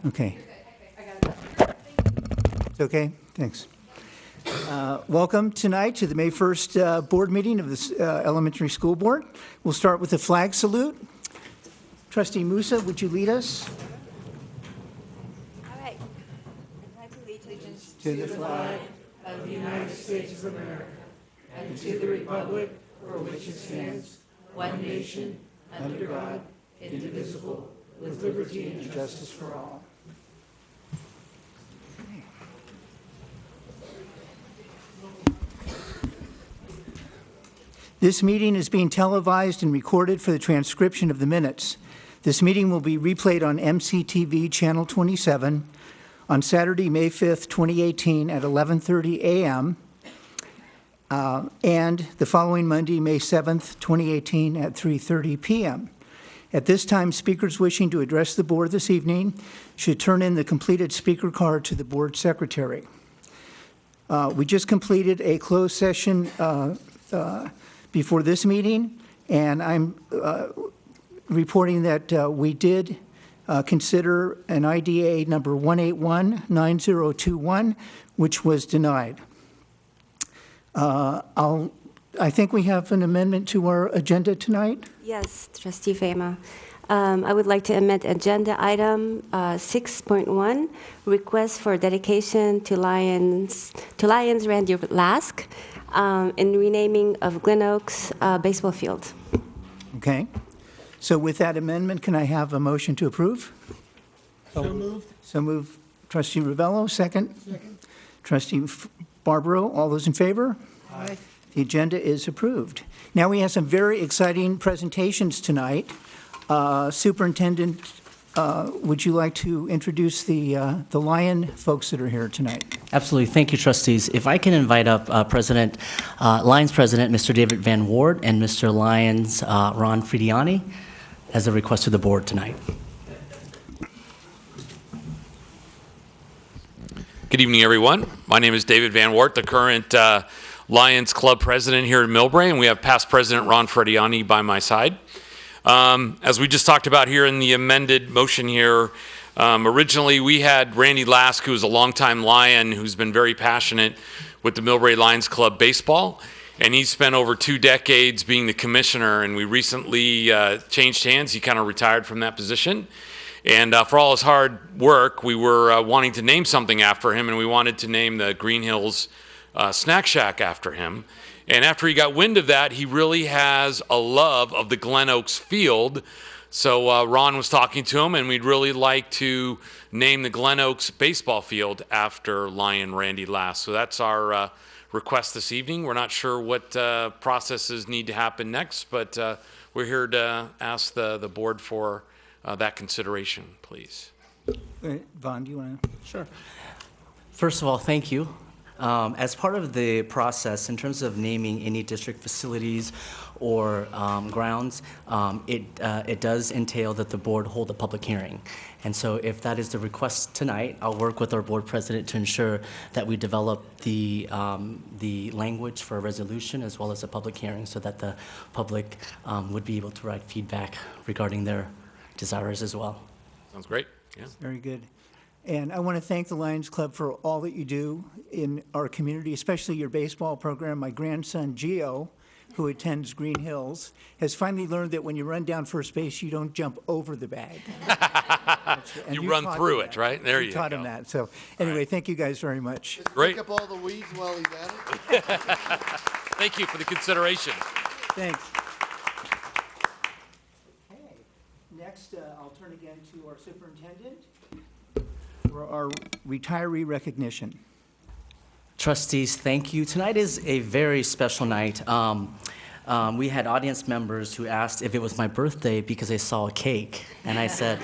Okay. It's okay? Thanks. Welcome tonight to the May 1st board meeting of the Elementary School Board. We'll start with a flag salute. Trustee Musa, would you lead us? All right. I pledge allegiance To the flag of the United States of America and to the republic for which it stands, one nation, under God, indivisible, with liberty and justice for all. This meeting is being televised and recorded for the transcription of the minutes. This meeting will be replayed on MCTV Channel 27 on Saturday, May 5th, 2018 at 11:30 a.m. And the following Monday, May 7th, 2018 at 3:30 p.m. At this time, speakers wishing to address the board this evening should turn in the completed speaker card to the board secretary. We just completed a closed session before this meeting, and I'm reporting that we did consider an IDA number 1819021, which was denied. I think we have an amendment to our agenda tonight. Yes, Trustee Fema. I would like to amend agenda item 6.1, request for dedication to Lyons Randy Lask in renaming of Glen Oaks baseball field. Okay. So with that amendment, can I have a motion to approve? So moved. So moved. Trustee Ravello, second. Second. Trustee Barbaro, all those in favor? Aye. The agenda is approved. Now we have some very exciting presentations tonight. Superintendent, would you like to introduce the Lyon folks that are here tonight? Absolutely. Thank you, trustees. If I can invite up Lyons President, Mr. David Van Wart, and Mr. Lyons, Ron Fridiani, as a request to the board tonight. Good evening, everyone. My name is David Van Wart, the current Lions Club president here in Millbrae, and we have past president Ron Fridiani by my side. As we just talked about here in the amended motion here, originally we had Randy Lask, who's a longtime Lion, who's been very passionate with the Millbrae Lions Club baseball, and he spent over 2 decades being the commissioner, and we recently changed hands. He kind of retired from that position. And for all his hard work, we were wanting to name something after him, and we wanted to name the Green Hills Snack Shack after him. And after he got wind of that, he really has a love of the Glen Oaks field. So Ron was talking to him, and we'd really like to name the Glen Oaks baseball field after Lion Randy Lask. So that's our request this evening. We're not sure what processes need to happen next, but we're here to ask the board for that consideration, please. Vaughn, do you want to? Sure. First of all, thank you. As part of the process, in terms of naming any district facilities or grounds, it does entail that the board hold a public hearing. And so if that is the request tonight, I'll work with our board president to ensure that we develop the language for a resolution as well as a public hearing so that the public would be able to provide feedback regarding their desires as well. Sounds great. Yeah. Very good. And I want to thank the Lions Club for all that you do in our community, especially your baseball program. My grandson, Gio, who attends Green Hills, has finally learned that when you run down first base, you don't jump over the bag. You run through it, right? There you go. Taught him that. So anyway, right. Thank you guys very much. Just Great. pick up all the weeds while he's at it. Thank you for the consideration. Thanks. Okay. Next, I'll turn again to our superintendent for our retiree recognition. Trustees, thank you. Tonight is a very special night. We had audience members who asked if it was my birthday because they saw a cake, and I said,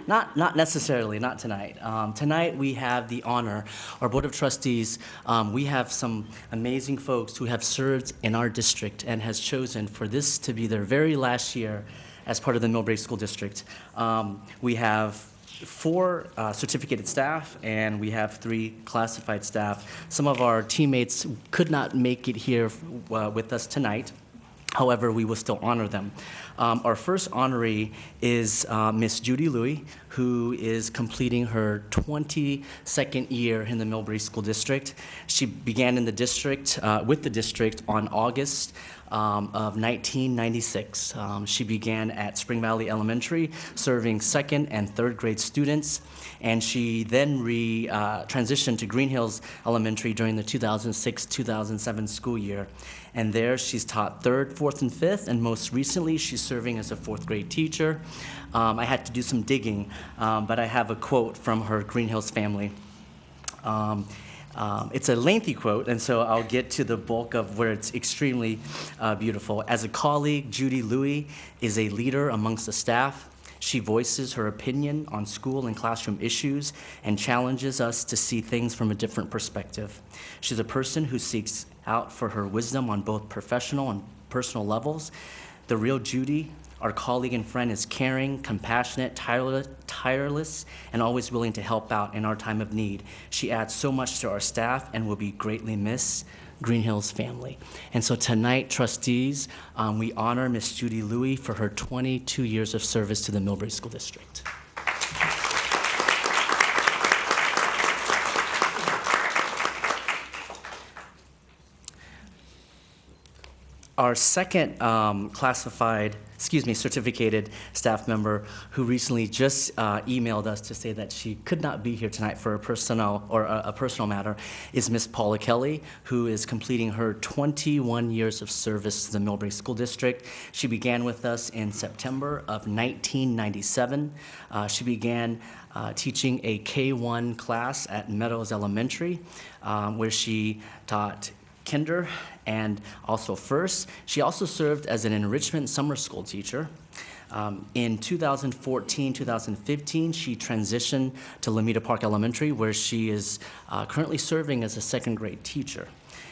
not necessarily, not tonight. Tonight we have the honor, our Board of Trustees, we have some amazing folks who have served in our district and has chosen for this to be their very last year as part of the Millbrae School District. We have 4 certificated staff, and we have 3 classified staff. Some of our teammates could not make it here with us tonight. However, we will still honor them. Our first honoree is Miss Judy Louie, who is completing her 22nd year in the Millbrae School District. She began in the district, with the district on August of 1996. She began at Spring Valley Elementary, serving second and third grade students, and she then transitioned to Green Hills Elementary during the 2006-2007 school year. And there she's taught third, fourth, and fifth, and most recently she's serving as a fourth grade teacher. I had to do some digging, but I have a quote from her Green Hills family. It's a lengthy quote, and so I'll get to the bulk of where it's extremely beautiful. As a colleague, Judy Louie is a leader amongst the staff. She voices her opinion on school and classroom issues and challenges us to see things from a different perspective. She's a person who seeks out for her wisdom on both professional and personal levels. The real Judy, our colleague and friend, is caring, compassionate, tireless, and always willing to help out in our time of need. She adds so much to our staff and will be greatly missed. Green Hills family. And so tonight, trustees, we honor Miss Judy Louie for her 22 years of service to the Millbrae School District. Our second certificated staff member who recently just emailed us to say that she could not be here tonight for a personal matter is Miss Paula Kelly, who is completing her 21 years of service to the Millbrae School District. She began with us in September of 1997. She began teaching a K-1 class at Meadows Elementary, where she taught kinder and also first. She also served as an enrichment summer school teacher. In 2014-2015, she transitioned to Lomita Park Elementary, where she is currently serving as a second grade teacher.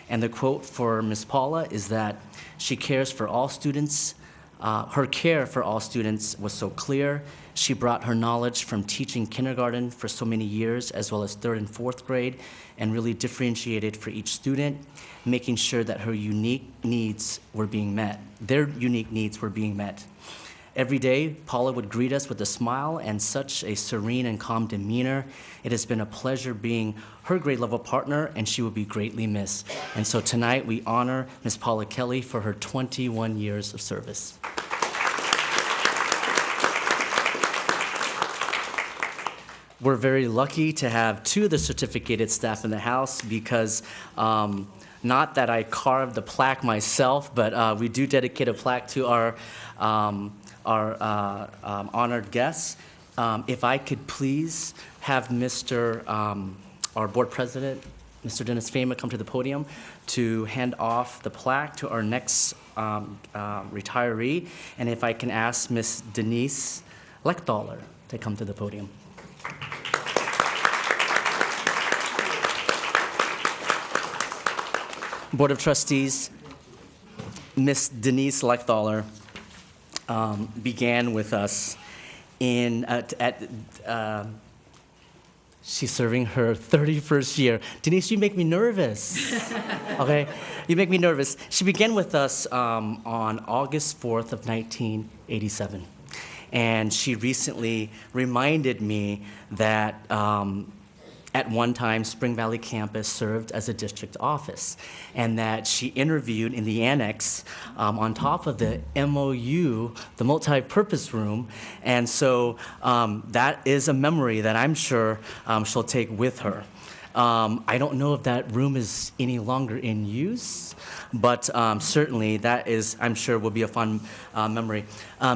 And the quote for Ms. Paula is that she cares for all students. Her care for all students was so clear. She brought her knowledge from teaching kindergarten for so many years, as well as third and fourth grade, and really differentiated for each student, making sure that her unique needs were being met. Their unique needs were being met. Every day, Paula would greet us with a smile and such a serene and calm demeanor. It has been a pleasure being her grade level partner, and she will be greatly missed. And so tonight, we honor Ms. Paula Kelly for her 21 years of service. We're very lucky to have two of the certificated staff in the house because not that I carved the plaque myself, but we do dedicate a plaque to our honored guests. If I could please have our board president, Mr. Dennis Fama, come to the podium to hand off the plaque to our next retiree. And if I can ask Ms. Denise Lechthaler to come to the podium. Board of Trustees, Ms. Denise Lechthaler began with us she's serving her 31st year. Denise, you make me nervous. Okay, you make me nervous. She began with us on August 4th of 1987. And she recently reminded me that at one time, Spring Valley campus served as a district office, and that she interviewed in the annex on top of the MOU, the multi-purpose room, and so that is a memory that I'm sure she'll take with her. I don't know if that room is any longer in use, but certainly that is, I'm sure, will be a fun memory.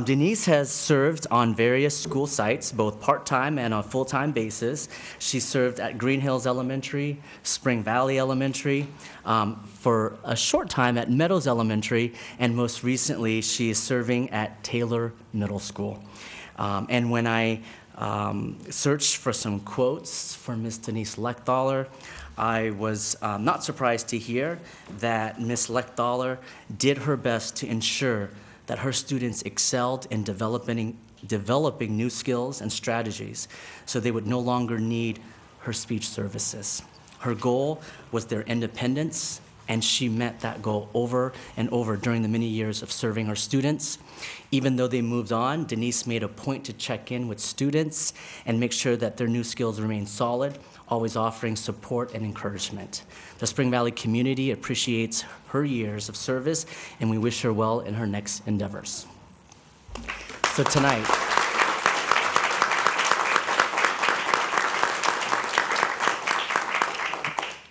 Denise has served on various school sites, both part-time and on a full-time basis. She served at Green Hills Elementary, Spring Valley Elementary, for a short time at Meadows Elementary, and most recently she is serving at Taylor Middle School. And when I searched for some quotes for Ms. Denise Lechthaler, I was not surprised to hear that Ms. Lechthaler did her best to ensure that her students excelled in developing new skills and strategies so they would no longer need her speech services. Her goal was their independence, and she met that goal over and over during the many years of serving our students. Even though they moved on, Denise made a point to check in with students and make sure that their new skills remain solid, always offering support and encouragement. The Spring Valley community appreciates her years of service, and we wish her well in her next endeavors. So tonight,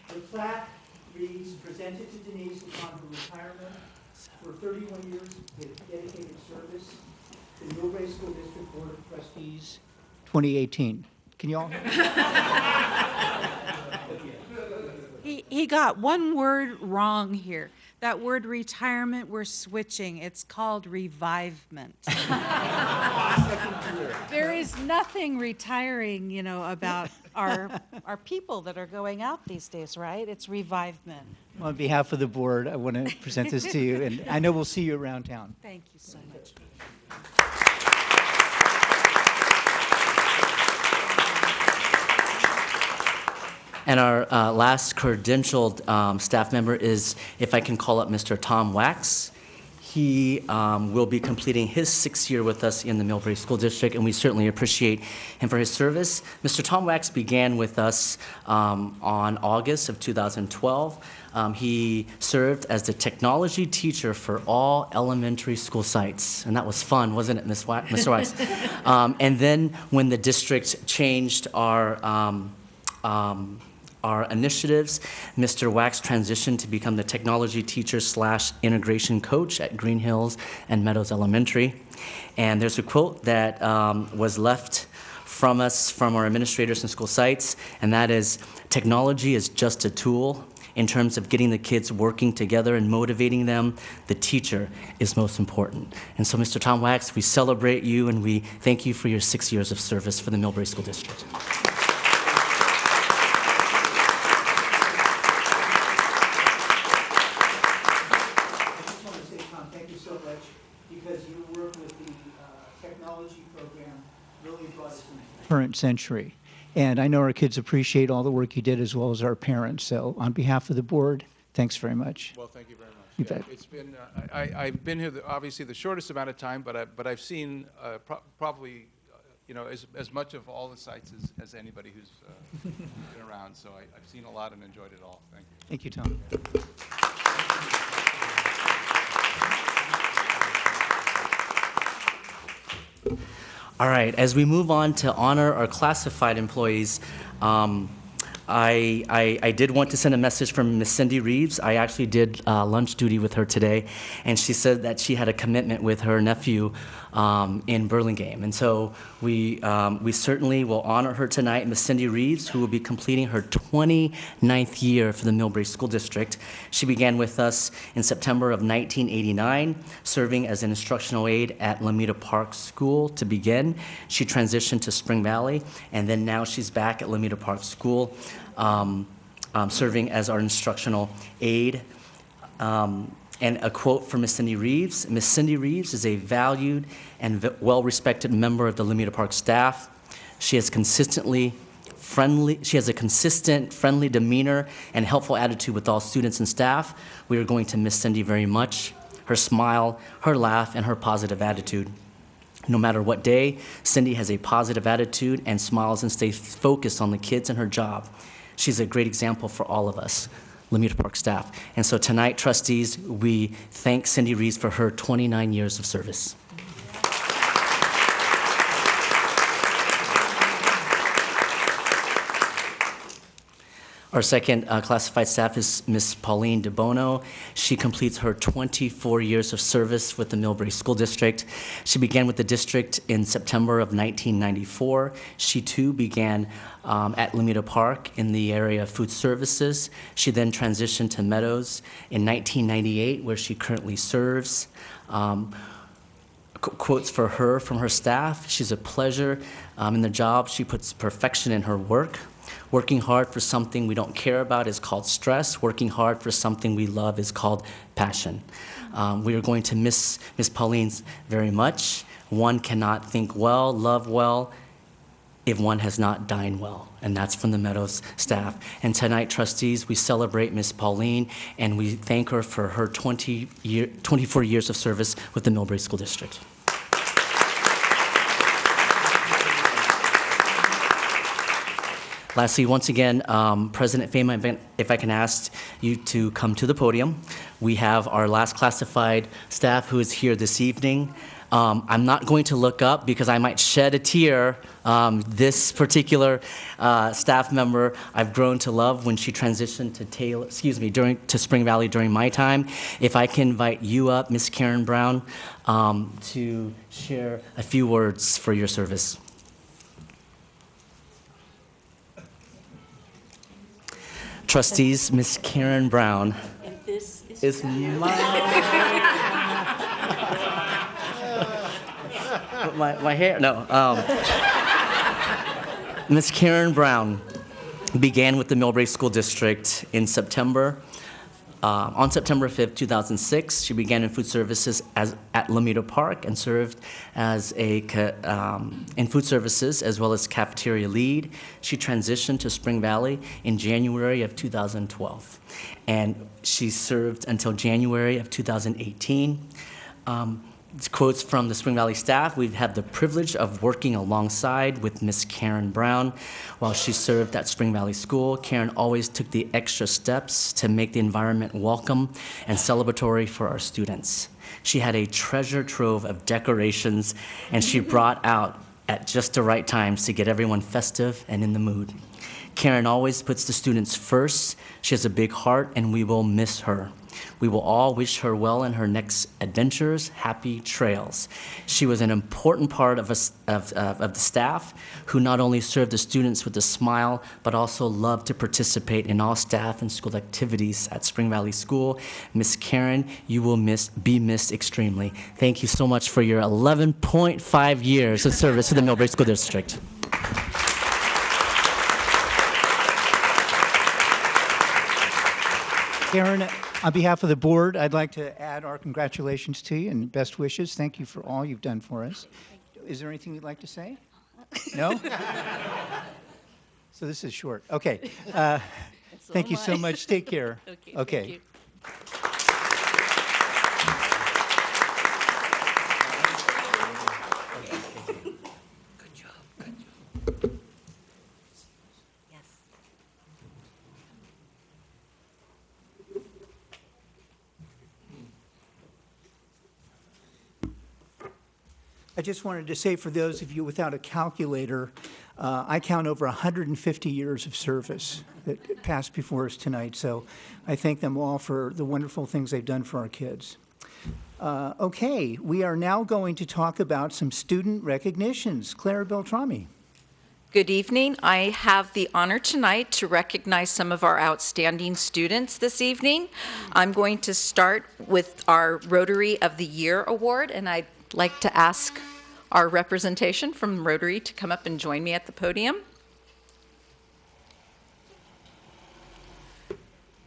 the plaque reads, presented to Denise upon her retirement for 31 years of dedicated service to the Millbrae School District Board of Trustees, 2018. Can you all? He got one word wrong here. That word retirement, we're switching. It's called revivement. There is nothing retiring, about our people that are going out these days, right? It's revivement. On behalf of the board, I want to present this to you, and I know we'll see you around town. Thank you so much. and our last credentialed staff member is, if I can call up Mr. Tom Wax. He will be completing his 6th year with us in the Millbrae School District, and we certainly appreciate him for his service. Mr. Tom Wax began with us on August of 2012. He served as the technology teacher for all elementary school sites, and that was fun, wasn't it, Mr. Wax? And then when the district changed our initiatives, Mr. Wax transitioned to become the technology teacher / integration coach at Green Hills and Meadows Elementary. And there's a quote that was left from us, from our administrators and school sites, and that is, technology is just a tool. In terms of getting the kids working together and motivating them, the teacher is most important. And so, Mr. Tom Wax, we celebrate you and we thank you for your 6 years of service for the Millbrae School District. Current century. And I know our kids appreciate all the work you did, as well as our parents. So on behalf of the board, thanks very much. Well, thank you very much. You bet. It's been, I've been here obviously the shortest amount of time, but I've seen probably, as much of all the sites as anybody who's been around. So I've seen a lot and enjoyed it all. Thank you. Thank you, Tom. All right, as we move on to honor our classified employees, I did want to send a message from Miss Cindy Reeves. I actually did lunch duty with her today, and she said that she had a commitment with her nephew in Burlingame. And so we certainly will honor her tonight, Miss Cindy Reeves, who will be completing her 29th year for the Millbrae School District. She began with us in September of 1989, serving as an instructional aide at Lameda Park School to begin. She transitioned to Spring Valley, and then now she's back at Lameda Park School, serving as our instructional aide. And a quote from Miss Cindy Reeves. Miss Cindy Reeves is a valued and well-respected member of the Lameda Park staff. She has a consistent, friendly demeanor and helpful attitude with all students and staff. We are going to miss Cindy very much. Her smile, her laugh, and her positive attitude. No matter what day, Cindy has a positive attitude and smiles and stays focused on the kids and her job. She's a great example for all of us, Lameda Park staff. And so tonight, trustees, we thank Cindy Reeves for her 29 years of service. Our second classified staff is Miss Pauline Buono. She completes her 24 years of service with the Millbrae School District. She began with the district in September of 1994. She too began at Lameda Park in the area of food services. She then transitioned to Meadows in 1998, where she currently serves. Quotes for her from her staff: she's a pleasure in the job. She puts perfection in her work. Working hard for something we don't care about is called stress. Working hard for something we love is called passion. We are going to miss Miss Pauline very much. One cannot think well, love well, if one has not dined well, and that's from the Meadows staff. And tonight, trustees, we celebrate Miss Pauline, and we thank her for her 24 years of service with the Millbrae School District. Lastly, once again, President Fama, if I can ask you to come to the podium. We have our last classified staff who is here this evening. I'm not going to look up because I might shed a tear. This particular staff member I've grown to love when she transitioned to Spring Valley during my time. If I can invite you up, Miss Karen Brown, to share a few words for your service. Trustees, Miss Karen Brown is my hair, no. Miss Karen Brown began with the Millbrae School District in September. On September 5th, 2006, she began in food services at Lameda Park and served as in food services as well as cafeteria lead. She transitioned to Spring Valley in January of 2012, and she served until January of 2018. Quotes from the Spring Valley staff: we've had the privilege of working alongside with Miss Karen Brown while she served at Spring Valley School. Karen always took the extra steps to make the environment welcome and celebratory for our students. She had a treasure trove of decorations, and she brought out at just the right times to get everyone festive and in the mood. Karen always puts the students first. She has a big heart, and we will miss her. We will all wish her well in her next adventures. Happy trails. She was an important part of the staff who not only served the students with a smile, but also loved to participate in all staff and school activities at Spring Valley School. Miss Karen, you will be missed extremely. Thank you so much for your 11.5 years of service to the Millbrae School District. Karen, on behalf of the board, I'd like to add our congratulations to you and best wishes. Thank you for all you've done for us. Is there anything you'd like to say? No? So this is short. Okay. Thank you so much. Take care. Okay. Thank you. Good job. Yes. I just wanted to say, for those of you without a calculator, I count over 150 years of service that passed before us tonight. So I thank them all for the wonderful things they've done for our kids. Okay, we are now going to talk about some student recognitions. Clara Beltrami. Good evening. I have the honor tonight to recognize some of our outstanding students this evening. I'm going to start with our Rotary of the Year Award, and I'd like to ask our representation from Rotary to come up and join me at the podium.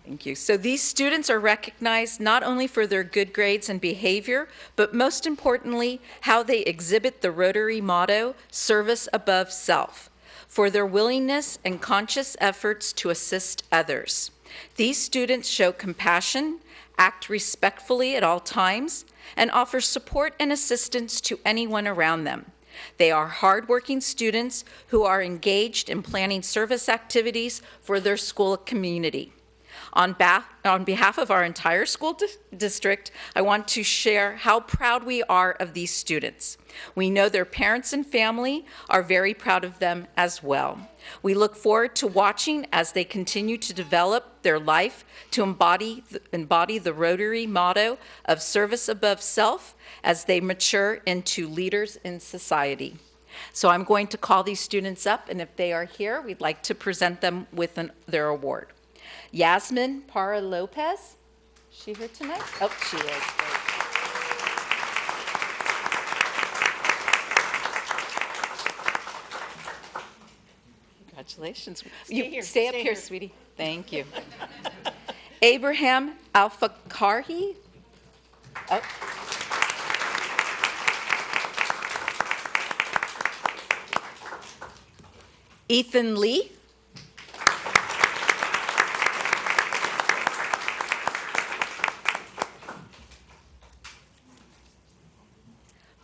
Thank you. So these students are recognized not only for their good grades and behavior, but most importantly, how they exhibit the Rotary motto, service above self, for their willingness and conscious efforts to assist others. These students show compassion, act respectfully at all times, and offer support and assistance to anyone around them. They are hardworking students who are engaged in planning service activities for their school community. On behalf of our entire school district, I want to share how proud we are of these students. We know their parents and family are very proud of them as well. We look forward to watching as they continue to develop their life to embody the Rotary motto of service above self as they mature into leaders in society. So I'm going to call these students up, and if they are here, we'd like to present them with their award. Yasmin Parra Lopez, is she here tonight? Oh, she is. Great. Congratulations. Stay up here, sweetie. Thank you. Abraham Alfakarhi. Oh. Ethan Lee.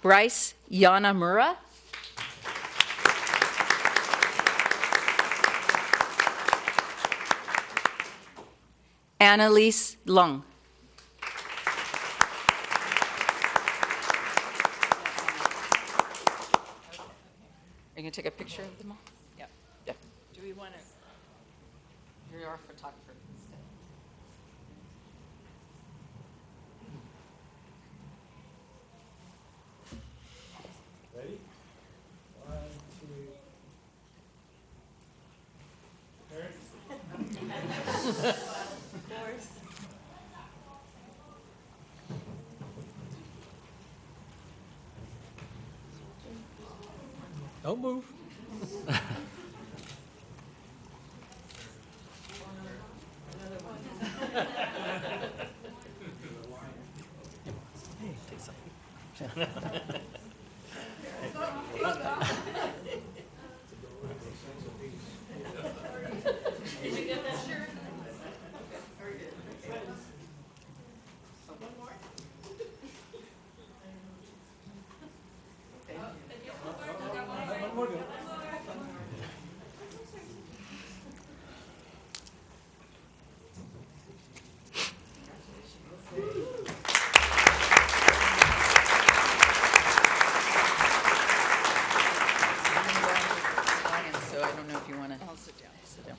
Bryce Yanamura. Annalise Lung. Are you going to take a picture of them all? Yeah. Yeah. Do we want to? You're our photographer instead. Ready? 1, 2. Parents? Don't move. Hey, take some. So I don't know if you want to. I'll sit down. Sit down.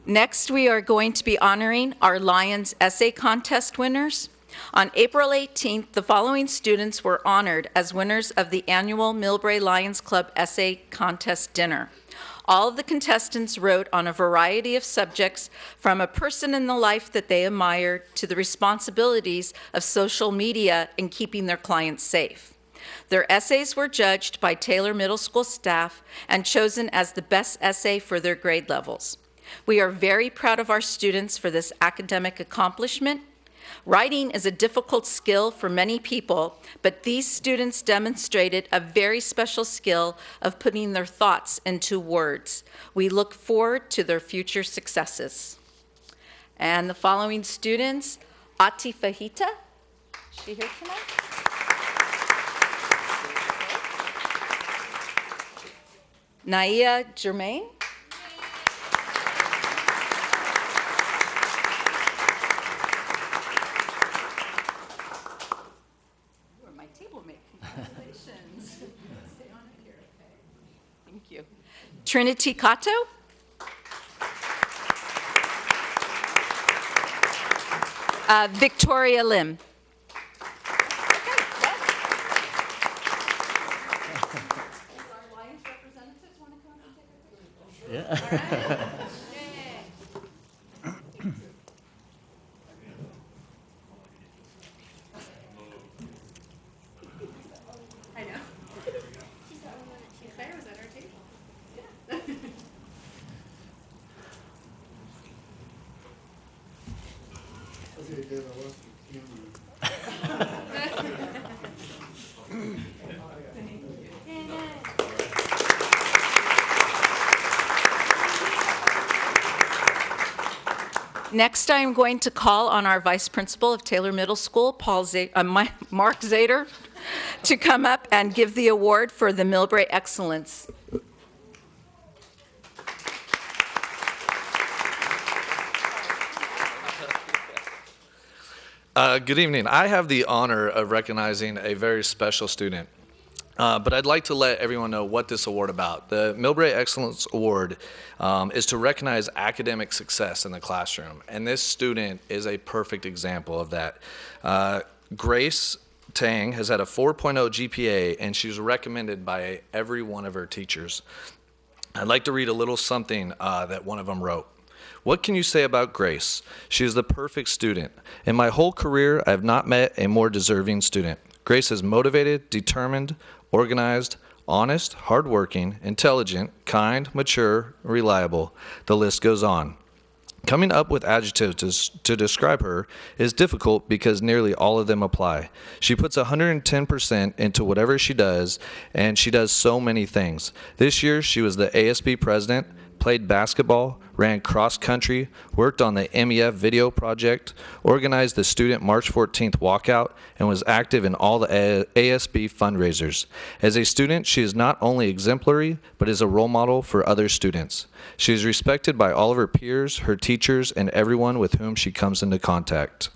Next, we are going to be honoring our Lyons Essay Contest winners. On April 18th, the following students were honored as winners of the annual Millbrae Lions Club Essay Contest Dinner. All of the contestants wrote on a variety of subjects, from a person in the life that they admired to the responsibilities of social media in keeping their clients safe. Their essays were judged by Taylor Middle School staff and chosen as the best essay for their grade levels. We are very proud of our students for this academic accomplishment. Writing is a difficult skill for many people, but these students demonstrated a very special skill of putting their thoughts into words. We look forward to their future successes. And the following students, Ati Fahita, is she here tonight? Naya Germain. You are my table mate. Congratulations. Stay on it here, okay? Thank you. Trinity Cato. Victoria Lim. Yeah. I know. Claire was at our table. Next, I am going to call on our Vice Principal of Taylor Middle School, Mark Zader, to come up and give the award for the Millbrae Excellence. Good evening. I have the honor of recognizing a very special student. But I'd like to let everyone know what this award is about. The Millbrae Excellence Award is to recognize academic success in the classroom, and this student is a perfect example of that. Grace Tang has had a 4.0 GPA, and she's recommended by every one of her teachers. I'd like to read a little something that one of them wrote. What can you say about Grace? She is the perfect student. In my whole career, I have not met a more deserving student. Grace is motivated, determined, organized, honest, hardworking, intelligent, kind, mature, reliable. The list goes on. Coming up with adjectives to describe her is difficult because nearly all of them apply. She puts 110% into whatever she does, and she does so many things. This year, she was the ASB president, played basketball, ran cross country, worked on the MEF video project, organized the student March 14th walkout, and was active in all the ASB fundraisers. As a student, she is not only exemplary, but is a role model for other students. She is respected by all of her peers, her teachers, and everyone with whom she comes into contact.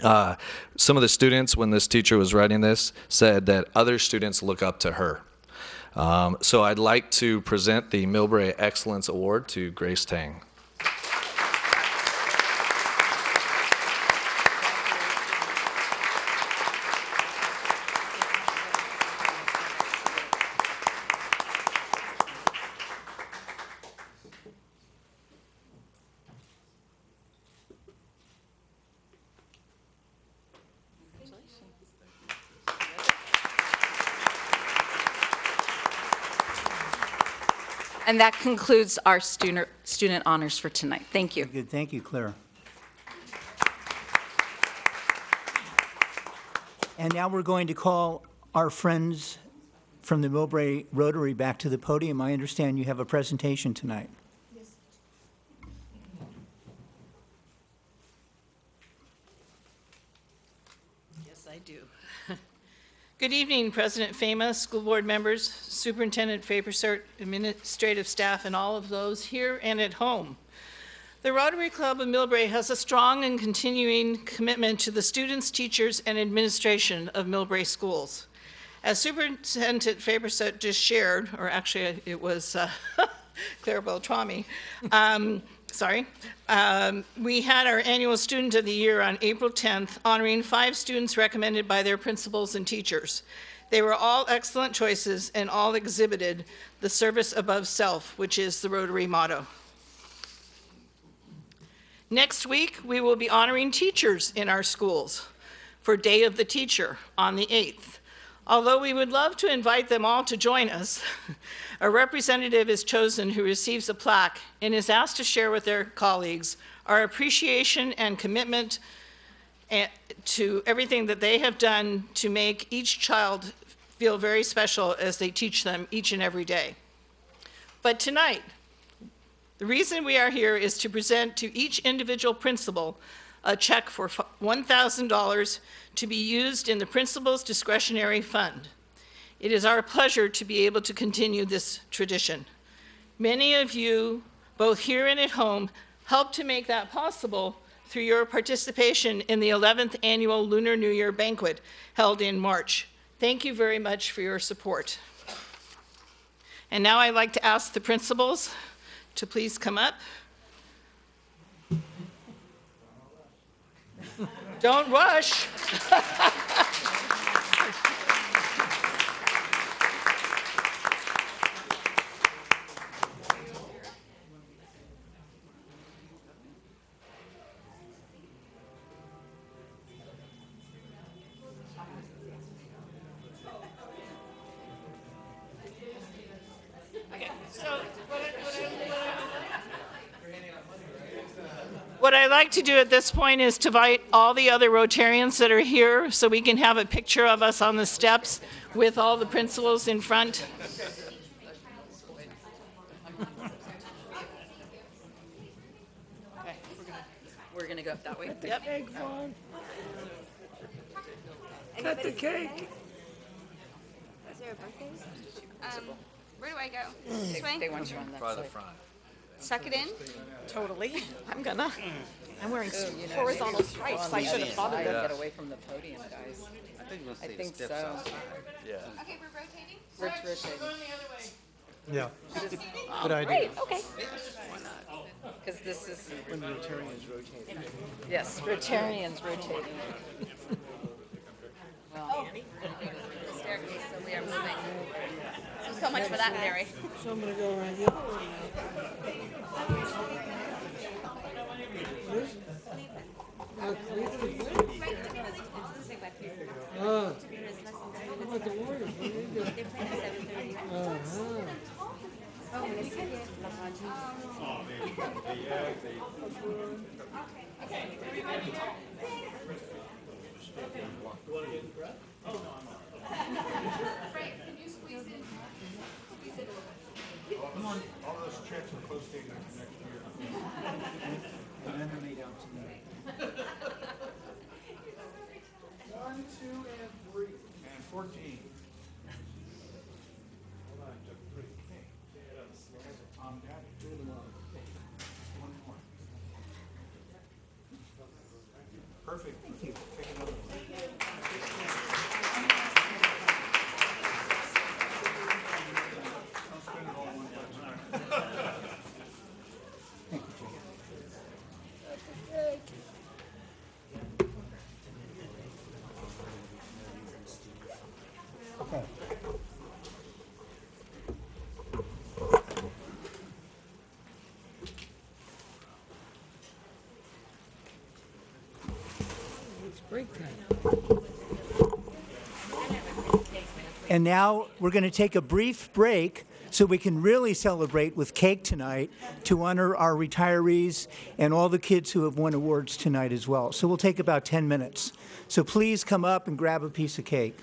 Some of the students, when this teacher was writing this, said that other students look up to her. So I'd like to present the Millbrae Excellence Award to Grace Tang. And that concludes our student honors for tonight. Thank you. Good. Thank you, Claire. And now we're going to call our friends from the Millbrae Rotary back to the podium. I understand you have a presentation tonight. Yes, I do. Good evening, President Fama, school board members, Superintendent Fabersert, administrative staff, and all of those here and at home. The Rotary Club of Millbrae has a strong and continuing commitment to the students, teachers, and administration of Millbrae schools. As Superintendent Fabersert just shared, or actually it was Claire Beltrami, we had our annual Student of the Year on April 10th, honoring 5 students recommended by their principals and teachers. They were all excellent choices and all exhibited the service above self, which is the Rotary motto. Next week, we will be honoring teachers in our schools for Day of the Teacher on the 8th. Although we would love to invite them all to join us, a representative is chosen who receives a plaque and is asked to share with their colleagues our appreciation and commitment to everything that they have done to make each child feel very special as they teach them each and every day. But tonight, the reason we are here is to present to each individual principal a check for $1,000 to be used in the principal's discretionary fund. It is our pleasure to be able to continue this tradition. Many of you, both here and at home, helped to make that possible through your participation in the 11th annual Lunar New Year banquet held in March. Thank you very much for your support. And now I'd like to ask the principals to please come up. Don't rush. Okay, so what I'd like to do at this point is to invite all the other Rotarians that are here so we can have a picture of us on the steps with all the principals in front. Okay, We're going to go up that way. yep. Cut the cake. Is there a birthday? Where do I go? This way? They want you on that By the side. front. Suck it in? Totally. I'm wearing Horizontal stripes. I should have thought of that. Get away from the podium, guys. I think so. Yeah. Okay, we're rotating? We're rotating. Yeah, good idea. Great, okay. Because this is. When Rotarians rotate. Yes, Rotarians rotating. Well, The staircase, so we are moving. So much for that, Mary. So I'm gonna go around here. How about the Warriors? What do they do? They're playing at 7:30. Uh-huh. Oh, One, two, and three, and 14. Hold on, just three. Dad, do them all. One more. Perfect. Thank you. Take another one. Don't spend it all in one place. Okay. It's break time. And now we're going to take a brief break so we can really celebrate with cake tonight to honor our retirees and all the kids who have won awards tonight as well. So we'll take about 10 minutes. So please come up and grab a piece of cake.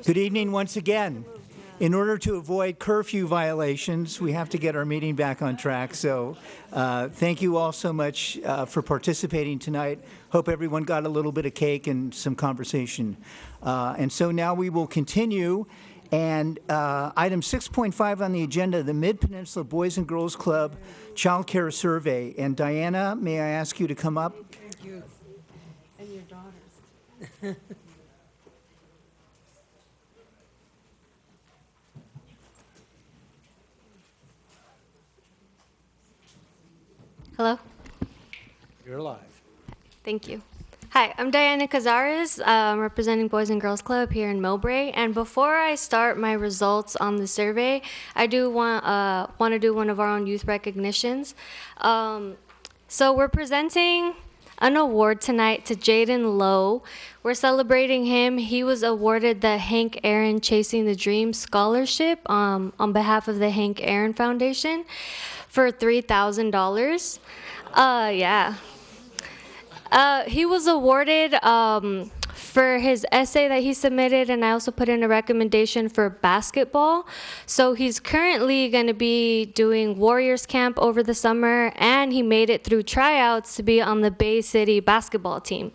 Good evening once again. In order to avoid curfew violations, we have to get our meeting back on track. So thank you all so much for participating tonight. Hope everyone got a little bit of cake and some conversation. And so now we will continue. And item 6.5 on the agenda, the Mid-Peninsula Boys and Girls Club Childcare Survey. And Diana, may I ask you to come up? Thank you. And your daughters. Hello. You're live. Thank you. Hi, I'm Diana Cazares, representing Boys and Girls Club here in Millbrae. And before I start my results on the survey, I do want to do one of our own youth recognitions. So we're presenting an award tonight to Jaden Lowe. We're celebrating him. He was awarded the Hank Aaron Chasing the Dream Scholarship on behalf of the Hank Aaron Foundation for $3,000. Yeah. He was awarded for his essay that he submitted, and I also put in a recommendation for basketball. So he's currently going to be doing Warriors Camp over the summer, and he made it through tryouts to be on the Bay City basketball team.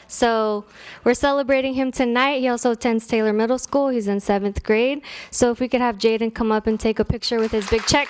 So we're celebrating him tonight. He also attends Taylor Middle School. He's in 7th grade. So if we could have Jaden come up and take a picture with his big check.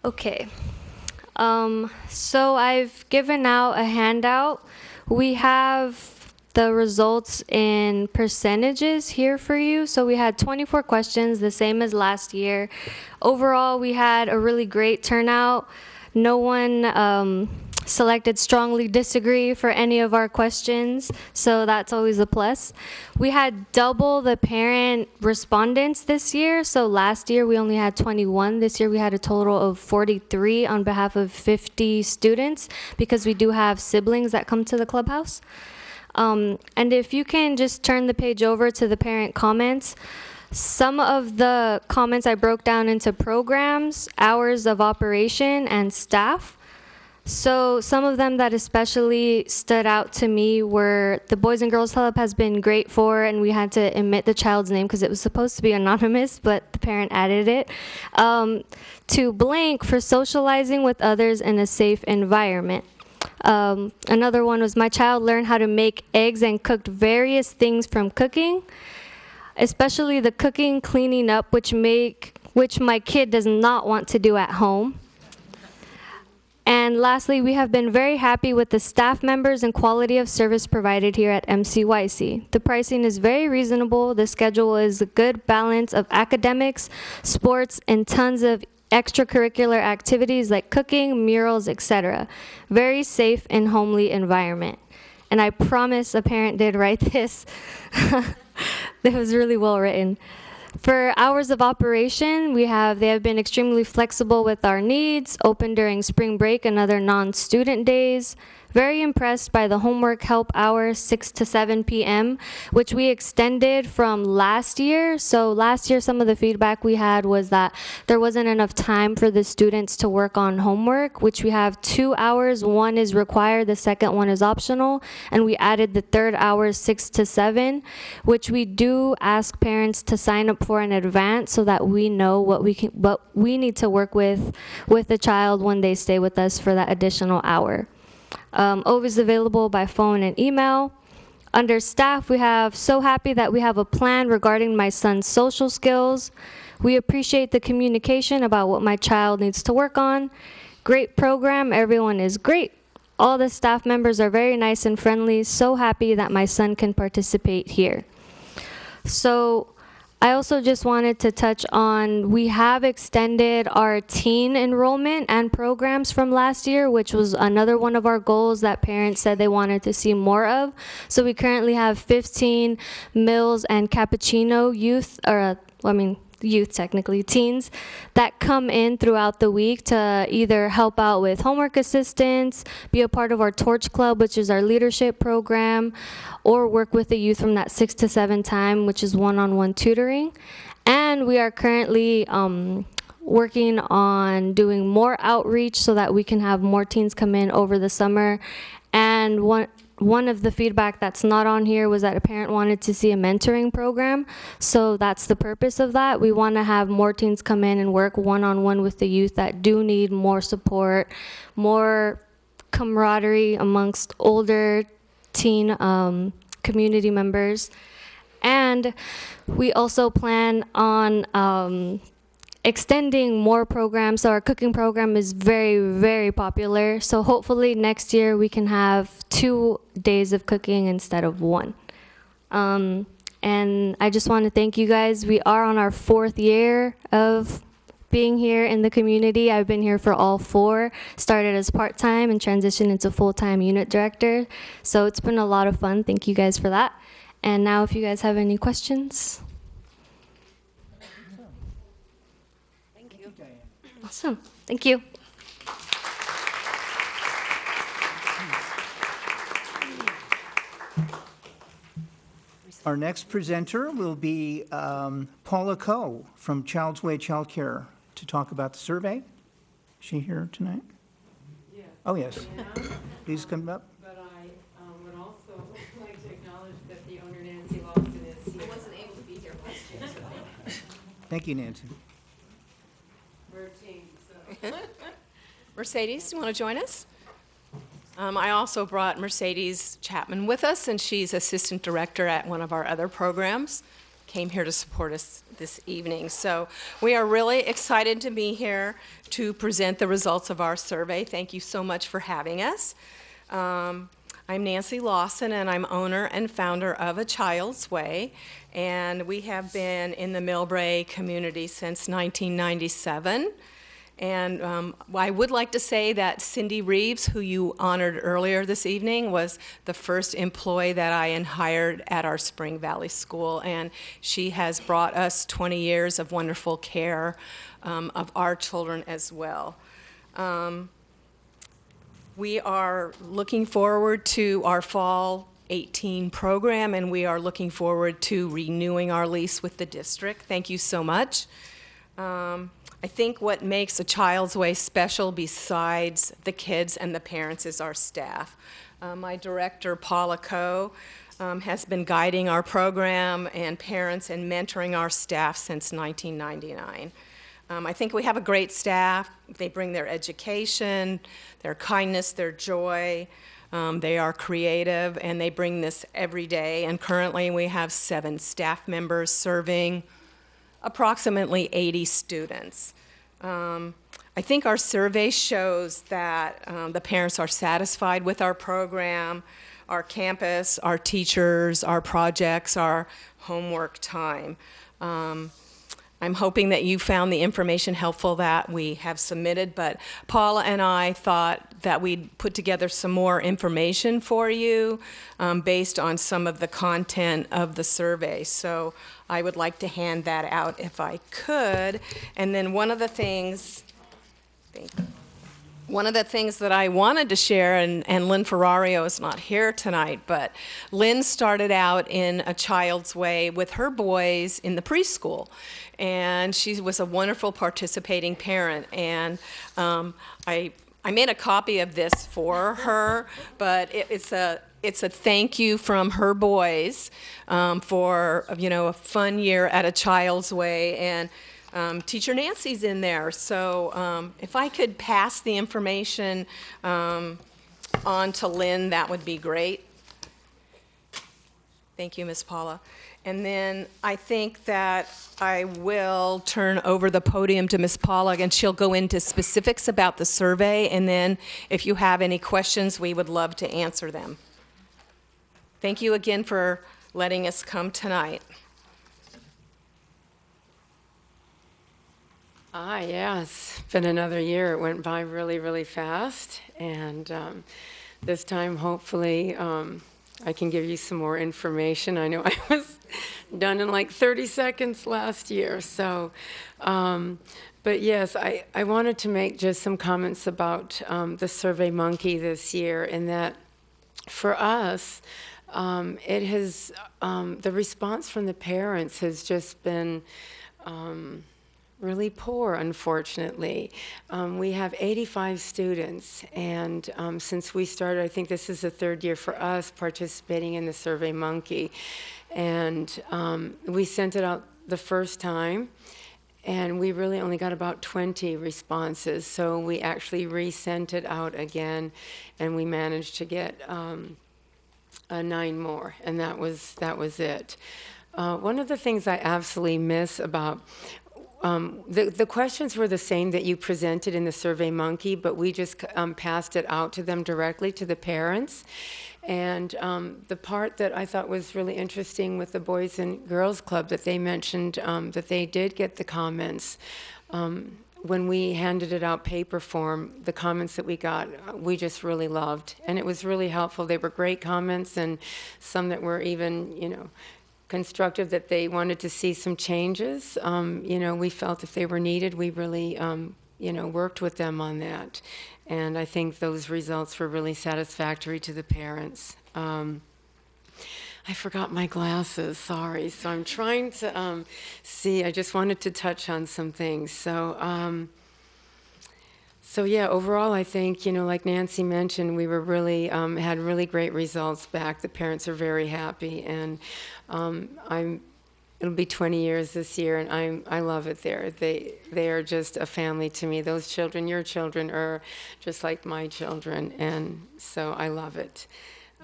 Okay, so I've given out a handout. We have the results in percentages here for you. So we had 24 questions, the same as last year. Overall, we had a really great turnout. No one selected strongly disagree for any of our questions, so that's always a plus. We had double the parent respondents this year. So last year we only had 21. This year we had a total of 43 on behalf of 50 students, because we do have siblings that come to the clubhouse. And if you can just turn the page over to the parent comments, some of the comments I broke down into programs, hours of operation, and staff. So some of them that especially stood out to me were the Boys and Girls Club has been great for, and we had to omit the child's name because it was supposed to be anonymous, but the parent added it, to blank for socializing with others in a safe environment. Another one was my child learned how to make eggs and cooked various things from cooking, especially the cooking, cleaning up, which my kid does not want to do at home. And lastly, we have been very happy with the staff members and quality of service provided here at MCYC. The pricing is very reasonable. The schedule is a good balance of academics, sports, and tons of extracurricular activities like cooking, murals, etc. Very safe and homely environment. And I promise a parent did write this. It was really well written. For hours of operation, they have been extremely flexible with our needs, open during spring break and other non-student days. Very impressed by the homework help hour 6 to 7 p.m., which we extended from last year. So last year, some of the feedback we had was that there wasn't enough time for the students to work on homework, which we have 2 hours. One is required, the second one is optional. And we added the third hour, 6 to 7, which we do ask parents to sign up for in advance so that we know what we need to work with the child when they stay with us for that additional hour. Always available by phone and email. Under staff, we have so happy that we have a plan regarding my son's social skills. We appreciate the communication about what my child needs to work on. Great program, everyone is great. All the staff members are very nice and friendly. So happy that my son can participate here. So I also just wanted to touch on, we have extended our teen enrollment and programs from last year, which was another one of our goals that parents said they wanted to see more of. So we currently have 15 Mills and Cappuccino youth, youth technically, teens, that come in throughout the week to either help out with homework assistance, be a part of our Torch Club, which is our leadership program, or work with the youth from that 6 to 7 time, which is one-on-one tutoring. And we are currently working on doing more outreach so that we can have more teens come in over the summer. And one of the feedback that's not on here was that a parent wanted to see a mentoring program. So that's the purpose of that. We want to have more teens come in and work one-on-one with the youth that do need more support, more camaraderie amongst older teen community members. And we also plan on extending more programs. So our cooking program is very, very popular. So hopefully next year we can have 2 days of cooking instead of 1. And I just want to thank you guys. We are on our 4th year of being here in the community. I've been here for all 4, started as part-time and transitioned into full-time unit director. So it's been a lot of fun. Thank you guys for that. And now if you guys have any questions. Awesome. Thank you. Our next presenter will be Paula Kelly from Child's Way Childcare to talk about the survey. Is she here tonight? Yes. Oh, yes. Please come up. But I would also like to acknowledge that the owner, Nancy Lawson, is here. I wasn't able to be here last year. Thank you, Nancy. We're a team, so. Mercedes, you want to join us? I also brought Mercedes Chapman with us, and she's assistant director at one of our other programs. Came here to support us this evening. So we are really excited to be here to present the results of our survey. Thank you so much for having us. I'm Nancy Lawson, and I'm owner and founder of A Child's Way, and we have been in the Millbrae community since 1997. And I would like to say that Cindy Reeves, who you honored earlier this evening, was the first employee that I hired at our Spring Valley School, and she has brought us 20 years of wonderful care of our children as well. We are looking forward to our fall 18 program, and we are looking forward to renewing our lease with the district. Thank you so much. I think what makes A Child's Way special besides the kids and the parents is our staff. My director, Paula Kelly, has been guiding our program and parents and mentoring our staff since 1999. I think we have a great staff. They bring their education, their kindness, their joy. They are creative, and they bring this every day. And currently we have 7 staff members serving approximately 80 students. I think our survey shows that the parents are satisfied with our program, our campus, our teachers, our projects, our homework time. I'm hoping that you found the information helpful that we have submitted, but Paula and I thought that we'd put together some more information for you based on some of the content of the survey. So I would like to hand that out if I could. And then one of the things that I wanted to share, and Lynn Ferrario is not here tonight, but Lynn started out in A Child's Way with her boys in the preschool. And she was a wonderful participating parent. And I made a copy of this for her, but it's a thank you from her boys for a fun year at A Child's Way, and Teacher Nancy's in there. So if I could pass the information on to Lynn, that would be great. Thank you, Ms. Paula. And then I think that I will turn over the podium to Ms. Paula, and she'll go into specifics about the survey, and then if you have any questions, we would love to answer them. Thank you again for letting us come tonight. Yeah, it's been another year. It went by really, really fast. And this time, hopefully, I can give you some more information. I know I was done in like 30 seconds last year. So, but yes, I wanted to make just some comments about the Survey Monkey this year, and that for us, it has, the response from the parents has just been really poor, unfortunately. We have 85 students, and since we started, I think this is the third year for us participating in the Survey Monkey. And we sent it out the first time, and we really only got about 20 responses. So we actually resent it out again, and we managed to get 9 more, and that was it. One of the things I absolutely miss about the questions were the same that you presented in the Survey Monkey, but we just passed it out to them directly, to the parents. And the part that I thought was really interesting with the Boys and Girls Club, that they mentioned that they did get the comments. When we handed it out paper form, the comments that we got, we just really loved. And it was really helpful. They were great comments, and some that were even, constructive, that they wanted to see some changes. We felt if they were needed, we really, worked with them on that. And I think those results were really satisfactory to the parents. I forgot my glasses, sorry. So I'm trying to see, I just wanted to touch on some things. So yeah, overall, I think, like Nancy mentioned, we were really, had really great results back. The parents are very happy, and it'll be 20 years this year, and I love it there. They are just a family to me. Those children, your children, are just like my children, and so I love it.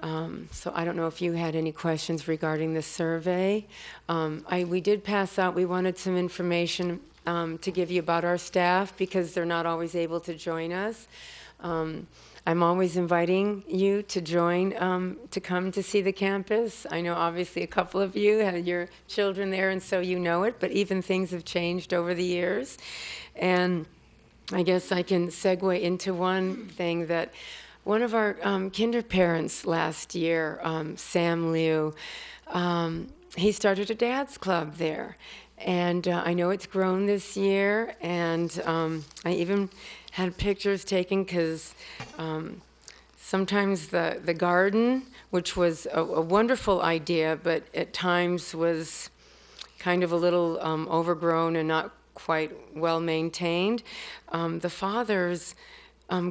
So I don't know if you had any questions regarding the survey. We did pass out, we wanted some information to give you about our staff, because they're not always able to join us. I'm always inviting you to join, to come to see the campus. I know obviously a couple of you had your children there, and so you know it, but even things have changed over the years. And I guess I can segue into one thing, that one of our kinder parents last year, Sam Liu, he started a dad's club there. And I know it's grown this year, and I even had pictures taken, because sometimes the garden, which was a wonderful idea, but at times was kind of a little overgrown and not quite well maintained, the fathers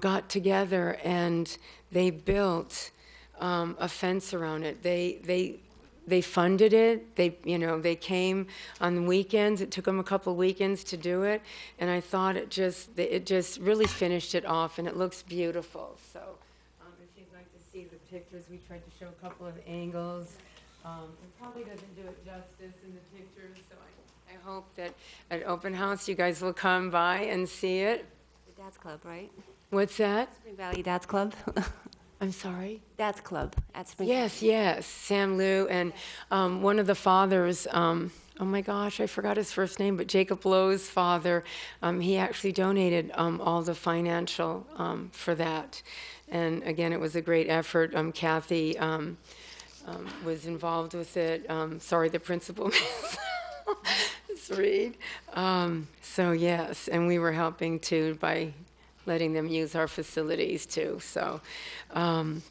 got together and they built a fence around it. They funded it. They came on the weekends. It took them a couple of weekends to do it, and I thought it just really finished it off, and it looks beautiful. So, if you'd like to see the pictures, we tried to show a couple of angles. It probably doesn't do it justice in the pictures, so I hope that at open house you guys will come by and see it. The Dad's Club, right? What's that? Spring Valley Dad's Club. I'm sorry? Dad's Club at Spring. Yes, Sam Liu, and one of the fathers, oh my gosh, I forgot his first name, but Jacob Lowe's father, he actually donated all the financial for that. And again, it was a great effort. Kathy was involved with it. Sorry, the principal, Ms. Reed. So yes, and we were helping too by letting them use our facilities too. So, and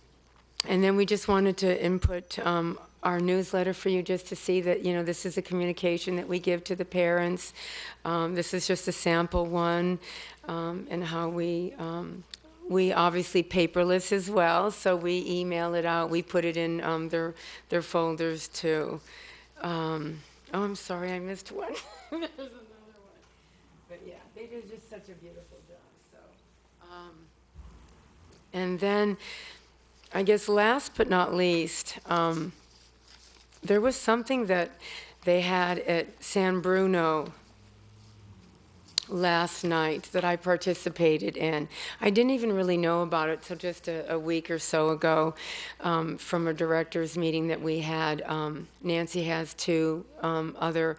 then we just wanted to input our newsletter for you, just to see that, this is a communication that we give to the parents. This is just a sample one, and how we obviously paperless as well, so we email it out. We put it in their folders too. Oh, I'm sorry, I missed one. There's another one. But yeah, they did just such a beautiful job. And then, I guess last but not least, there was something that they had at San Bruno last night that I participated in. I didn't even really know about it till just a week or so ago from a director's meeting that we had. Nancy has two other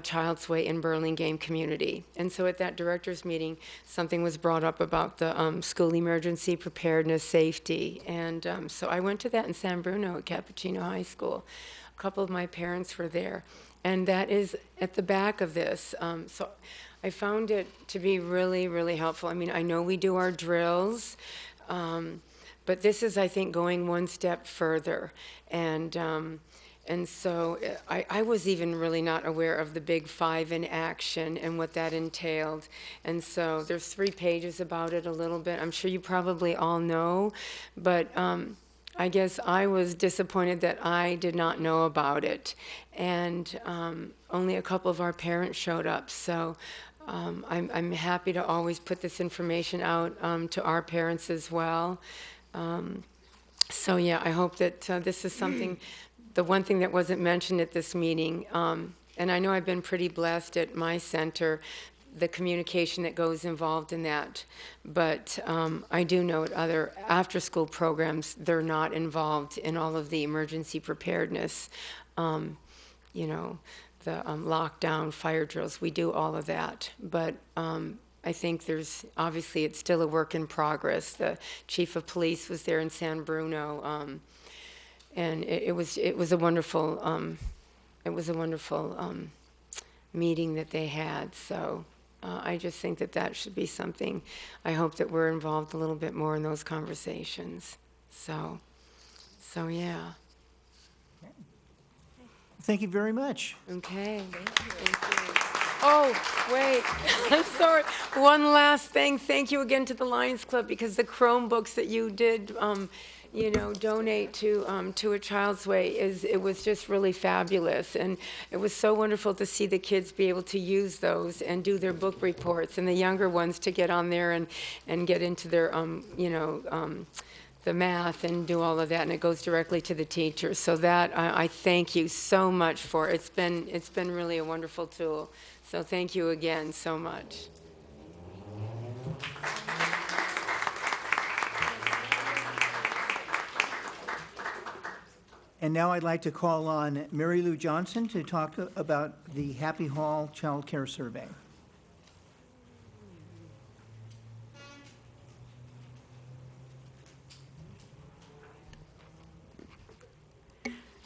Child's Way in Burlingame community. And so at that director's meeting, something was brought up about the school emergency preparedness safety. And so I went to that in San Bruno at Cappuccino High School. A couple of my parents were there. And that is at the back of this. So I found it to be really, really helpful. I mean, I know we do our drills, but this is, I think, going one step further. And so I was even really not aware of the Big Five in action and what that entailed. And so there's 3 pages about it a little bit. I'm sure you probably all know, but I guess I was disappointed that I did not know about it. And only a couple of our parents showed up. So I'm happy to always put this information out to our parents as well. So yeah, I hope that this is something, the one thing that wasn't mentioned at this meeting, and I know I've been pretty blessed at my center, the communication that goes involved in that. But I do know at other after-school programs, they're not involved in all of the emergency preparedness, you know, the lockdown, fire drills. We do all of that. But I think there's, obviously, it's still a work in progress. The chief of police was there in San Bruno, and it was a wonderful, meeting that they had. So I just think that should be something. I hope that we're involved a little bit more in those conversations. So yeah. Thank you very much. Okay. Thank you. Oh, wait. I'm sorry. One last thing. Thank you again to the Lions Club, because the Chromebooks that you did, donate to a Child's Way, it was just really fabulous. And it was so wonderful to see the kids be able to use those and do their book reports, and the younger ones to get on there and get into their, the math and do all of that, and it goes directly to the teachers. So that I thank you so much for. It's been really a wonderful tool. So thank you again so much. And now I'd like to call on Mary Lou Johnson to talk about the Happy Hall Child Care Survey.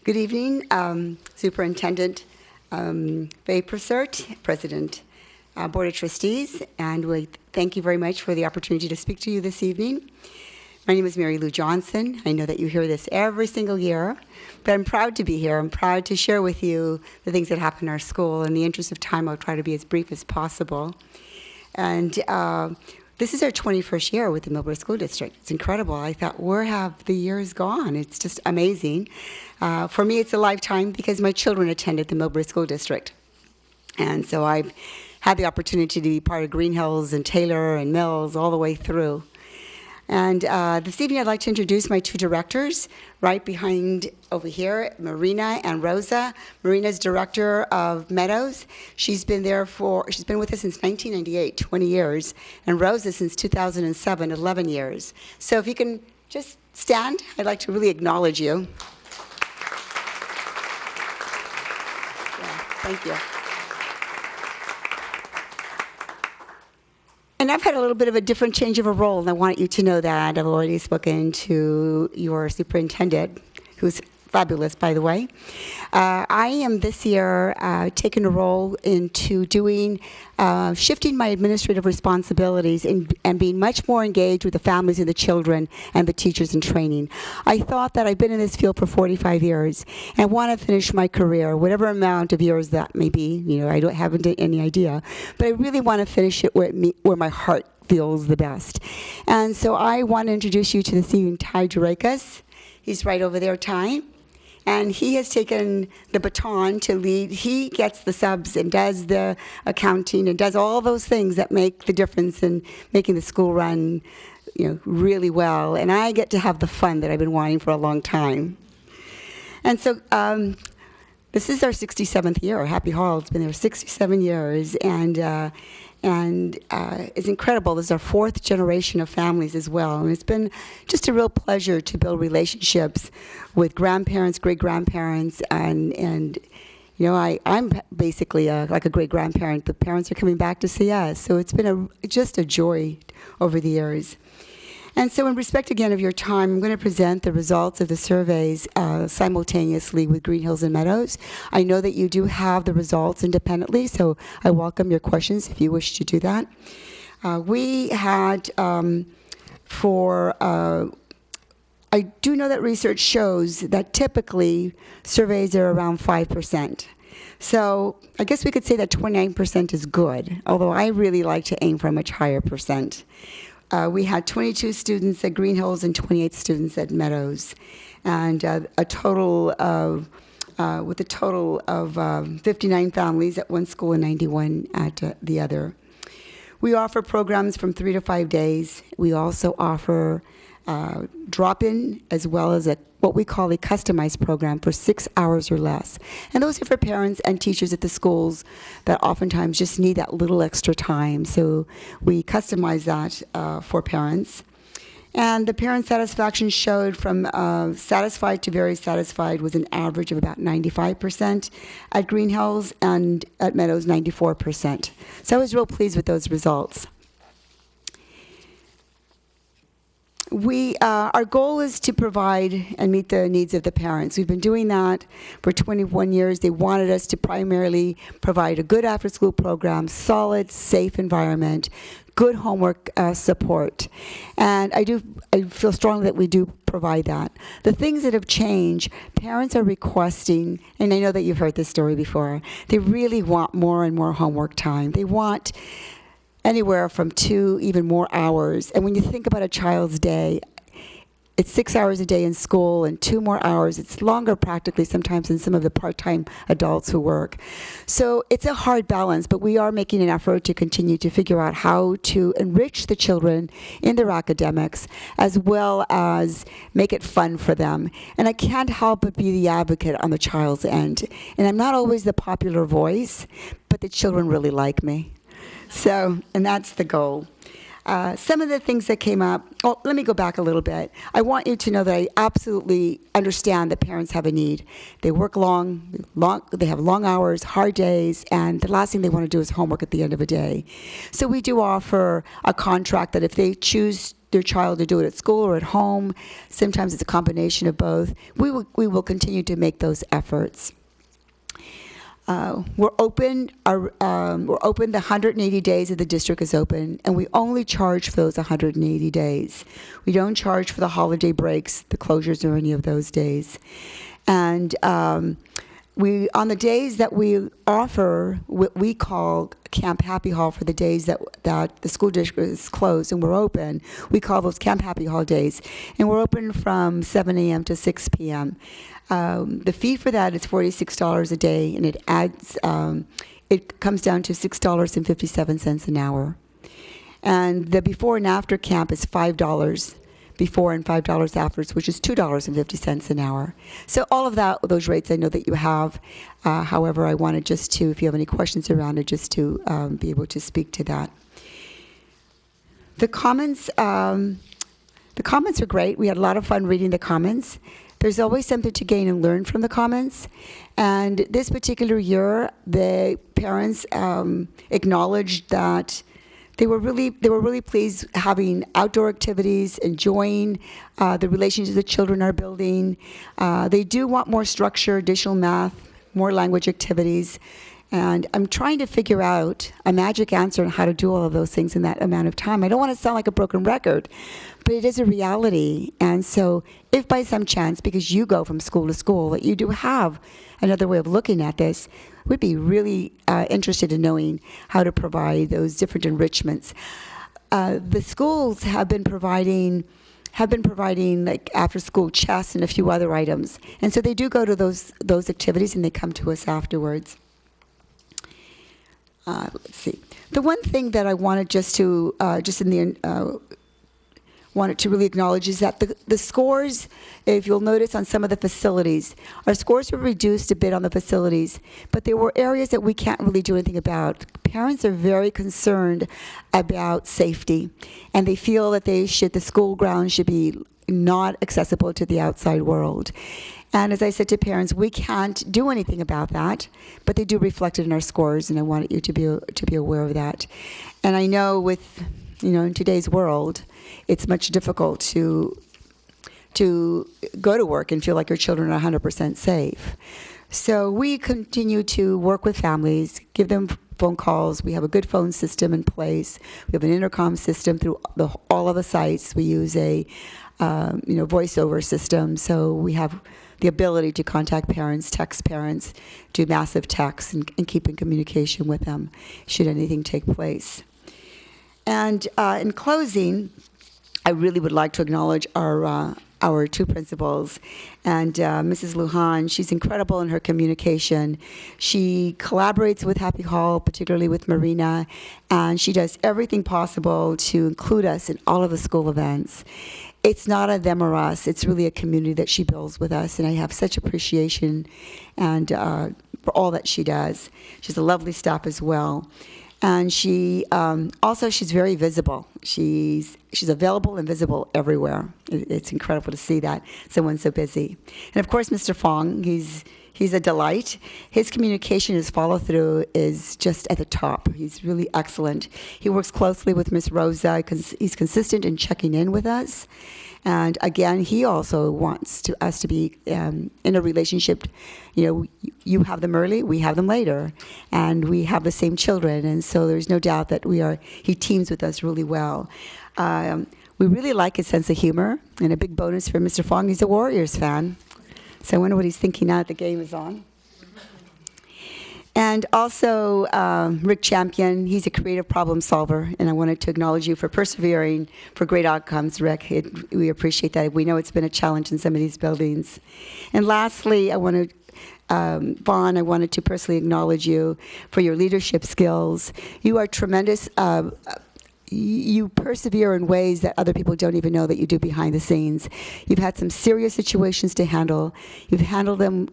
Good evening, Superintendent Vapersert, President, Board of Trustees, and we thank you very much for the opportunity to speak to you this evening. My name is Mary Lou Johnson. I know that you hear this every single year, but I'm proud to be here. I'm proud to share with you the things that happen in our school. In the interest of time, I'll try to be as brief as possible. And this is our 21st year with the Millbrae School District. It's incredible. I thought, where have the years gone? It's just amazing. For me, it's a lifetime because my children attended the Millbrae School District. And so I've had the opportunity to be part of Green Hills and Taylor and Mills all the way through. And this evening, I'd like to introduce my 2 directors right behind over here, Marina and Rosa. Marina's director of Meadows. She's been with us since 1998, 20 years. And Rosa since 2007, 11 years. So if you can just stand, I'd like to really acknowledge you. Yeah, thank you. And I've had a little bit of a different change of a role, and I want you to know that. I've already spoken to your superintendent, who's fabulous, by the way. I am this year taking a role into shifting my administrative responsibilities and being much more engaged with the families and the children and the teachers in training. I thought that I've been in this field for 45 years and want to finish my career, whatever amount of years that may be. I don't have any idea, but I really want to finish it where my heart feels the best. And so I want to introduce you to this evening Ty Durekas. He's right over there, Ty. And he has taken the baton to lead. He gets the subs and does the accounting and does all those things that make the difference in making the school run, really well. And I get to have the fun that I've been wanting for a long time. And so This is our 67th year. Happy Hall. It's been there 67 years, and it's incredible. This is our 4th generation of families as well, and it's been just a real pleasure to build relationships with grandparents, great-grandparents, and you know, I'm basically like a great-grandparent. The parents are coming back to see us, so it's been just a joy over the years. And so in respect, again, of your time, I'm going to present the results of the surveys simultaneously with Green Hills and Meadows. I know that you do have the results independently, so I welcome your questions if you wish to do that. We had I do know that research shows that typically surveys are around 5%. So I guess we could say that 29% is good, although I really like to aim for a much higher percent. We had 22 students at Green Hills and 28 students at Meadows, and with a total of 59 families at one school and 91 at the other. We offer programs from 3 to 5 days. We also offer drop-in as well as what we call a customized program for 6 hours or less. And those are for parents and teachers at the schools that oftentimes just need that little extra time. So we customize that for parents. And the parent satisfaction showed from satisfied to very satisfied was an average of about 95% at Green Hills, and at Meadows 94%. So I was real pleased with those results. Our goal is to provide and meet the needs of the parents. We've been doing that for 21 years. They wanted us to primarily provide a good after-school program, solid, safe environment, good homework support. And I feel strongly that we do provide that. The things that have changed, parents are requesting, and I know that you've heard this story before, they really want more and more homework time. They want anywhere from 2 even more hours. And when you think about a child's day, it's 6 hours a day in school and 2 more hours. It's longer practically sometimes than some of the part-time adults who work. So it's a hard balance, but we are making an effort to continue to figure out how to enrich the children in their academics as well as make it fun for them. And I can't help but be the advocate on the child's end. And I'm not always the popular voice, but the children really like me. So, and that's the goal. Some of the things that came up, well, let me go back a little bit. I want you to know that I absolutely understand that parents have a need. They work long, they have long hours, hard days, and the last thing they want to do is homework at the end of a day. So we do offer a contract that if they choose their child to do it at school or at home, sometimes it's a combination of both, we will continue to make those efforts. We're open the 180 days that the district is open, and we only charge for those 180 days. We don't charge for the holiday breaks, the closures, or any of those days. And on the days that we offer what we call Camp Happy Hall for the days that the school district is closed and we're open, we call those Camp Happy Hall days. And we're open from 7 a.m. to 6 p.m. The fee for that is $46 a day, and it comes down to $6.57 an hour. And the before and after camp is $5 before and $5 afterwards, which is $2.50 an hour. So all of those rates I know that you have. However, I wanted just to, if you have any questions around it, just to be able to speak to that. The comments are great. We had a lot of fun reading the comments. There's always something to gain and learn from the comments. And this particular year, the parents acknowledged that they were really pleased having outdoor activities, enjoying the relationships the children are building. They do want more structure, additional math, more language activities. And I'm trying to figure out a magic answer on how to do all of those things in that amount of time. I don't want to sound like a broken record, but it is a reality. And so if by some chance, because you go from school to school, that you do have another way of looking at this, we'd be really interested in knowing how to provide those different enrichments. The schools have been providing like after-school chess and a few other items. And so they do go to those activities and they come to us afterwards. Let's see. The one thing that I wanted just in the wanted to really acknowledge is that the scores, if you'll notice on some of the facilities, our scores were reduced a bit on the facilities, but there were areas that we can't really do anything about. Parents are very concerned about safety, and they feel that the school grounds should be not accessible to the outside world. And as I said to parents, we can't do anything about that, but they do reflect it in our scores, and I wanted you to be aware of that. And I know with, in today's world, it's much difficult to go to work and feel like your children are 100% safe. So we continue to work with families, give them phone calls. We have a good phone system in place. We have an intercom system through all of the sites. We use a voice-over system, so we have the ability to contact parents, text parents, do massive texts, and keep in communication with them should anything take place. And in closing, I really would like to acknowledge our two principals. And Mrs. Lujan, she's incredible in her communication. She collaborates with Happy Hall, particularly with Marina, and she does everything possible to include us in all of the school events. It's not a them or us. It's really a community that she builds with us, and I have such appreciation and for all that she does. She's a lovely staff as well. And she she's very visible. She's available and visible everywhere. It's incredible to see that someone so busy. And of course, Mr. Fong, he's a delight. His communication, his follow-through is just at the top. He's really excellent. He works closely with Miss Rosa. He's consistent in checking in with us. And again, he also wants us to be in a relationship. You have them early, we have them later, and we have the same children. And so there's no doubt that he teams with us really well. We really like his sense of humor, and a big bonus for Mr. Fong, he's a Warriors fan. So I wonder what he's thinking now that the game is on. And also, Rick Champion, he's a creative problem solver, and I wanted to acknowledge you for persevering for great outcomes, Rick. We appreciate that. We know it's been a challenge in some of these buildings. And lastly, Vaughn, I wanted to personally acknowledge you for your leadership skills. You are tremendous. You persevere in ways that other people don't even know that you do behind the scenes. You've had some serious situations to handle. You've handled them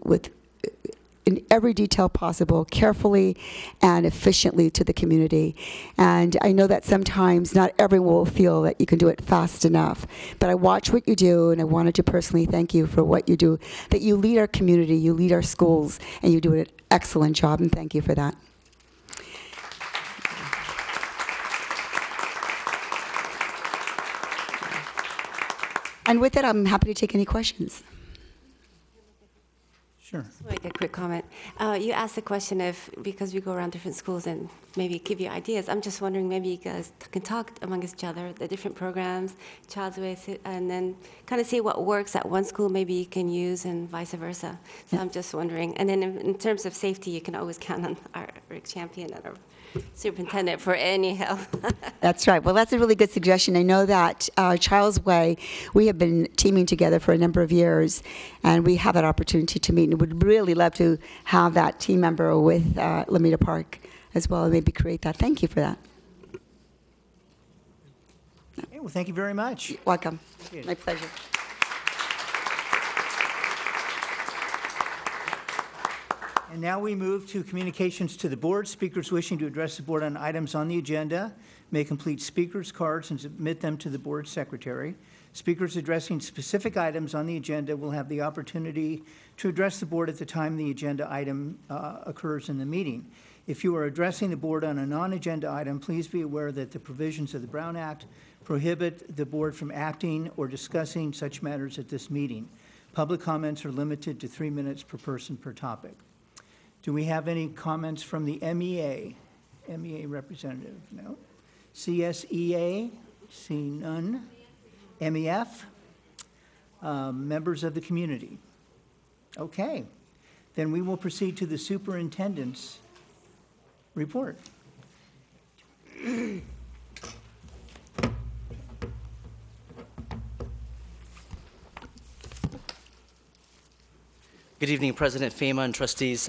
in every detail possible, carefully and efficiently to the community. And I know that sometimes not everyone will feel that you can do it fast enough. But I watch what you do, and I wanted to personally thank you for what you do, that you lead our community, you lead our schools, and you do an excellent job, and thank you for that. And with that, I'm happy to take any questions. Sure. Make a quick comment. You asked the question because we go around different schools and maybe give you ideas. I'm just wondering, maybe you guys can talk among each other, the different programs, Child's Way, and then kind of see what works at one school maybe you can use and vice versa. So I'm just wondering. And then in terms of safety, you can always count on our Rick Champion and our Superintendent for any help. That's right. Well, that's a really good suggestion. I know that Child's Way, we have been teaming together for a number of years, and we have that opportunity to meet, and would really love to have that team member with Lameda Park as well, and maybe create that. Thank you for that. Okay, well, thank you very much. Welcome. My pleasure. And now we move to communications to the board. Speakers wishing to address the board on items on the agenda may complete speakers' cards and submit them to the board secretary. Speakers addressing specific items on the agenda will have the opportunity to address the board at the time the agenda item occurs in the meeting. If you are addressing the board on a non-agenda item, please be aware that the provisions of the Brown Act prohibit the board from acting or discussing such matters at this meeting. Public comments are limited to 3 minutes per person per topic. Do we have any comments from the MEA? MEA representative? No. CSEA? See none. MEF? Members of the community? Okay. Then we will proceed to the superintendent's report. Good evening, President FEMA and trustees.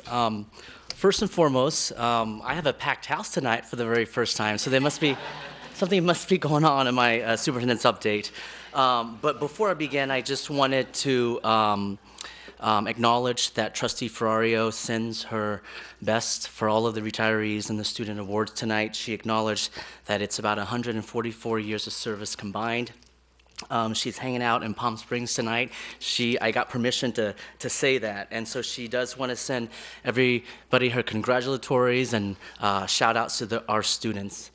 First and foremost, I have a packed house tonight for the very first time, so there must be something must be going on in my superintendent's update. But before I begin, I just wanted to acknowledge that Trustee Ferrario sends her best for all of the retirees and the student awards tonight. She acknowledged that it's about 144 years of service combined. She's hanging out in Palm Springs tonight. I got permission to say that, and so she does want to send everybody her congratulatories and shout outs to our students.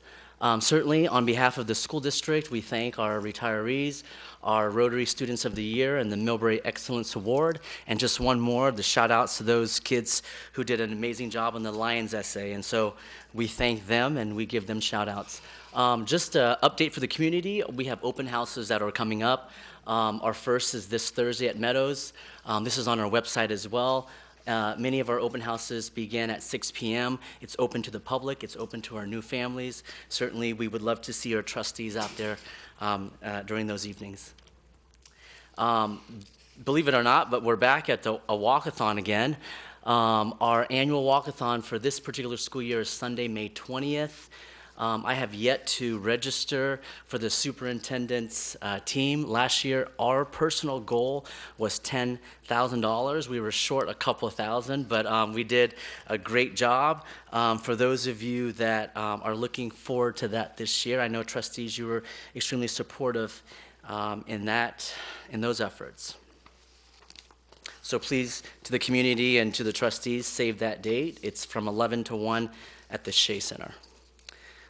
Certainly, on behalf of the school district, we thank our retirees, our Rotary Students of the Year, and the Millbrae Excellence Award. And just one more, the shout outs to those kids who did an amazing job on the Lyons essay. And so we thank them and we give them shout outs. Just an update for the community, we have open houses that are coming up. Our first is this Thursday at Meadows. This is on our website as well. Many of our open houses begin at 6 p.m. It's open to the public. It's open to our new families. Certainly, we would love to see our trustees out there during those evenings. Believe it or not, but we're back at a walkathon again. Our annual walkathon for this particular school year is Sunday, May 20th. I have yet to register for the superintendent's team. Last year, our personal goal was $10,000. We were short a couple of thousand, but we did a great job. For those of you that are looking forward to that this year, I know trustees, you were extremely supportive in those efforts. So please, to the community and to the trustees, save that date. It's from 11 to 1 at the Shea Center.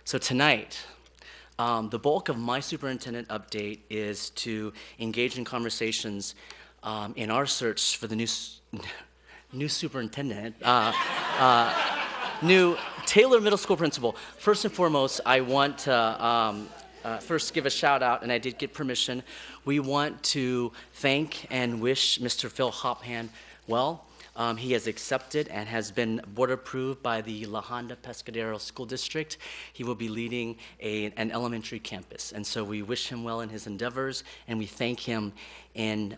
So tonight, the bulk of my superintendent update is to engage in conversations in our search for the new superintendent, new Taylor Middle School principal. First and foremost, I want to first give a shout out, and I did get permission. We want to thank and wish Mr. Phil Hophan well. He has accepted and has been board approved by the La Honda Pescadero School District. He will be leading an elementary campus. And so we wish him well in his endeavors, and we thank him in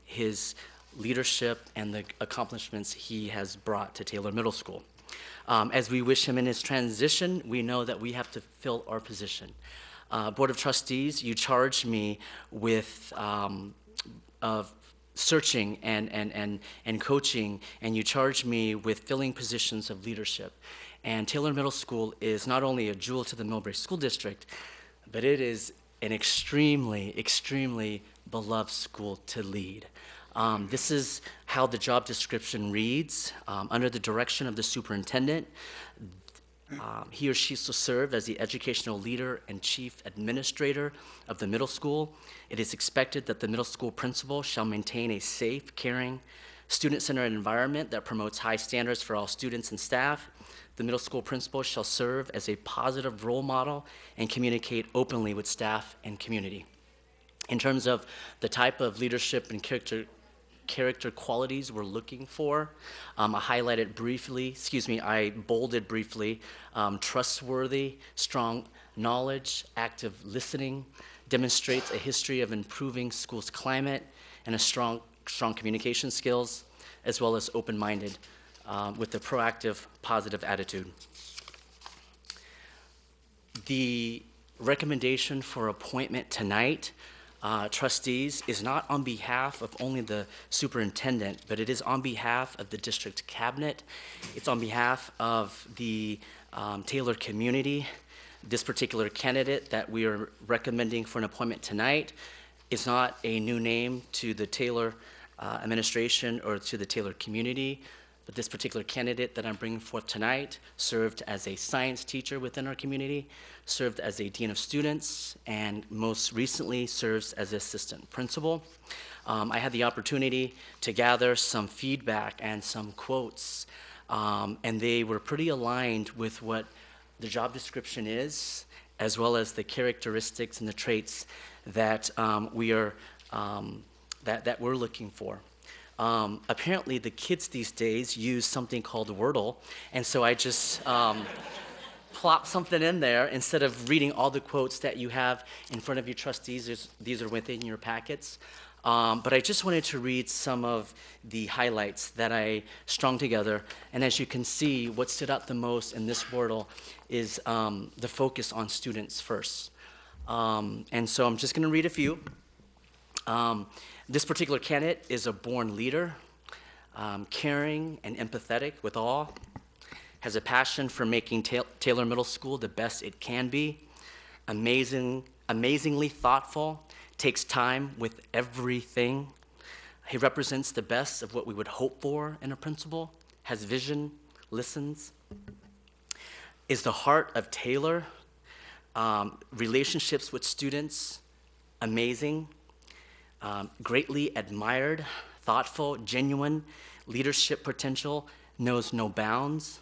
his leadership and the accomplishments he has brought to Taylor Middle School. As we wish him in his transition, we know that we have to fill our position. Board of Trustees, you charged me with searching and coaching, and you charged me with filling positions of leadership. And Taylor Middle School is not only a jewel to the Millbrae School District, but it is an extremely, extremely beloved school to lead. This is how the job description reads. Under the direction of the superintendent, he or she shall serve as the educational leader and chief administrator of the middle school. It is expected that the middle school principal shall maintain a safe, caring, student-centered environment that promotes high standards for all students and staff. The middle school principal shall serve as a positive role model and communicate openly with staff and community. In terms of the type of leadership and character qualities we're looking for, I highlighted briefly, I bolded briefly, trustworthy, strong knowledge, active listening, demonstrates a history of improving schools' climate, and a strong communication skills, as well as open-minded with a proactive, positive attitude. The recommendation for appointment tonight, trustees, is not on behalf of only the superintendent, but it is on behalf of the district cabinet. It's on behalf of the Taylor community. This particular candidate that we are recommending for an appointment tonight is not a new name to the Taylor administration or to the Taylor community, but this particular candidate that I'm bringing forth tonight served as a science teacher within our community, served as a dean of students, and most recently serves as assistant principal. I had the opportunity to gather some feedback and some quotes, and they were pretty aligned with what the job description is, as well as the characteristics and the traits that we're looking for. Apparently, the kids these days use something called Wordle, and so I just plop something in there instead of reading all the quotes that you have in front of you, trustees. These are within your packets. But I just wanted to read some of the highlights that I strung together. And as you can see, what stood out the most in this portal is the focus on students first. And so I'm just going to read a few. This particular candidate is a born leader, caring and empathetic with all, has a passion for making Taylor Middle School the best it can be, amazingly thoughtful, takes time with everything. He represents the best of what we would hope for in a principal, has vision, listens, is the heart of Taylor, relationships with students, amazing, greatly admired, thoughtful, genuine, leadership potential, knows no bounds,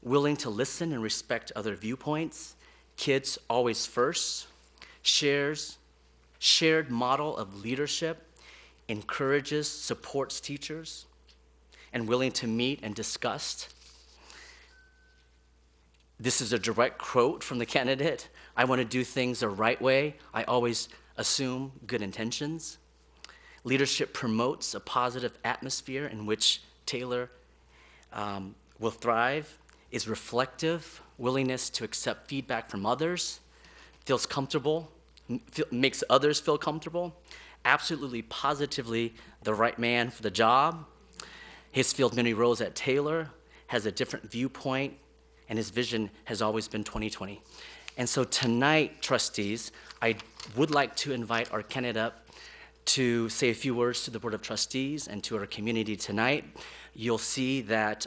willing to listen and respect other viewpoints, kids always first, shared model of leadership, encourages, supports teachers, and willing to meet and discuss. This is a direct quote from the candidate. I want to do things the right way. I always assume good intentions. Leadership promotes a positive atmosphere in which Taylor will thrive, is reflective, willingness to accept feedback from others, feels comfortable, makes others feel comfortable, absolutely positively the right man for the job. He's filled many roles at Taylor, has a different viewpoint, and his vision has always been 2020. And so tonight, trustees, I would like to invite our candidate up to say a few words to the Board of Trustees and to our community tonight. You'll see that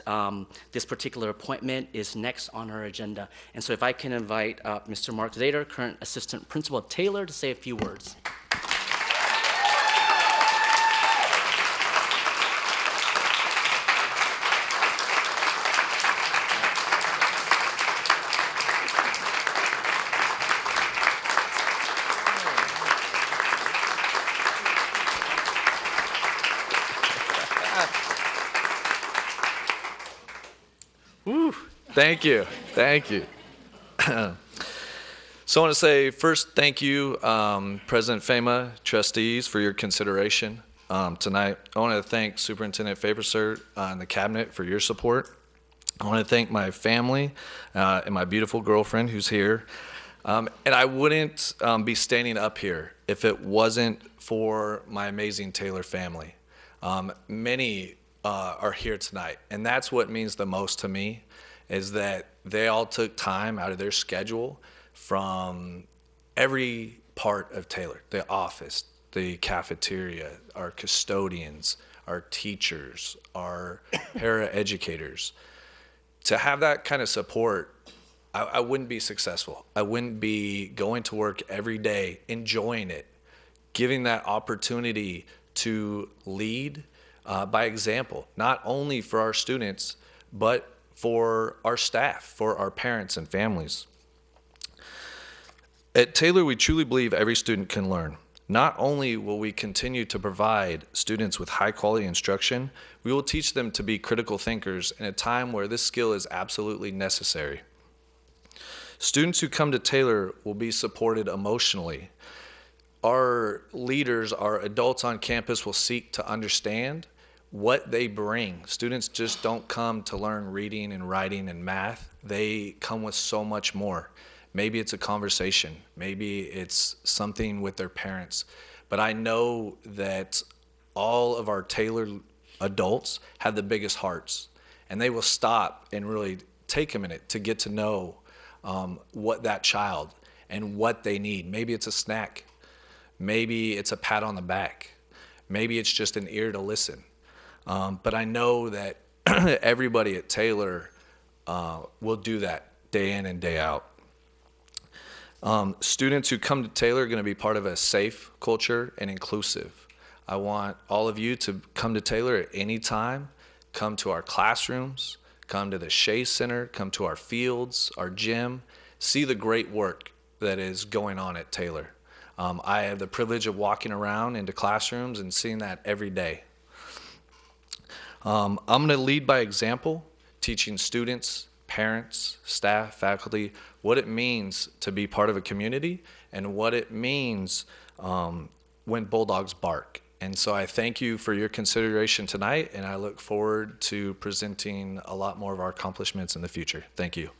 this particular appointment is next on our agenda. And so if I can invite Mr. Mark Zader, current Assistant Principal at Taylor, to say a few words. Thank you. Thank you. So I want to say first, thank you, President Fema, trustees, for your consideration tonight. I want to thank Superintendent Faberser and the cabinet for your support. I want to thank my family and my beautiful girlfriend who's here. And I wouldn't be standing up here if it wasn't for my amazing Taylor family. Many are here tonight, and that's what means the most to me, is that they all took time out of their schedule from every part of Taylor, the office, the cafeteria, our custodians, our teachers, our para-educators. To have that kind of support, I wouldn't be successful. I wouldn't be going to work every day, enjoying it, giving that opportunity to lead by example, not only for our students, but for our staff, for our parents and families. At Taylor, we truly believe every student can learn. Not only will we continue to provide students with high quality instruction, we will teach them to be critical thinkers in a time where this skill is absolutely necessary. Students who come to Taylor will be supported emotionally. Our leaders, our adults on campus will seek to understand what they bring. Students just don't come to learn reading and writing and math. They come with so much more. Maybe it's a conversation. Maybe it's something with their parents. But I know that all of our Taylor adults have the biggest hearts, and they will stop and really take a minute to get to know what that child and what they need. Maybe it's a snack. Maybe it's a pat on the back. Maybe it's just an ear to listen. But I know that everybody at Taylor will do that day in and day out. Students who come to Taylor are going to be part of a safe culture and inclusive. I want all of you to come to Taylor at any time, come to our classrooms, come to the Shea Center, come to our fields, our gym, see the great work that is going on at Taylor. I have the privilege of walking around into classrooms and seeing that every day. I'm going to lead by example, teaching students, parents, staff, faculty, what it means to be part of a community and what it means when bulldogs bark. And so I thank you for your consideration tonight, and I look forward to presenting a lot more of our accomplishments in the future. Thank you.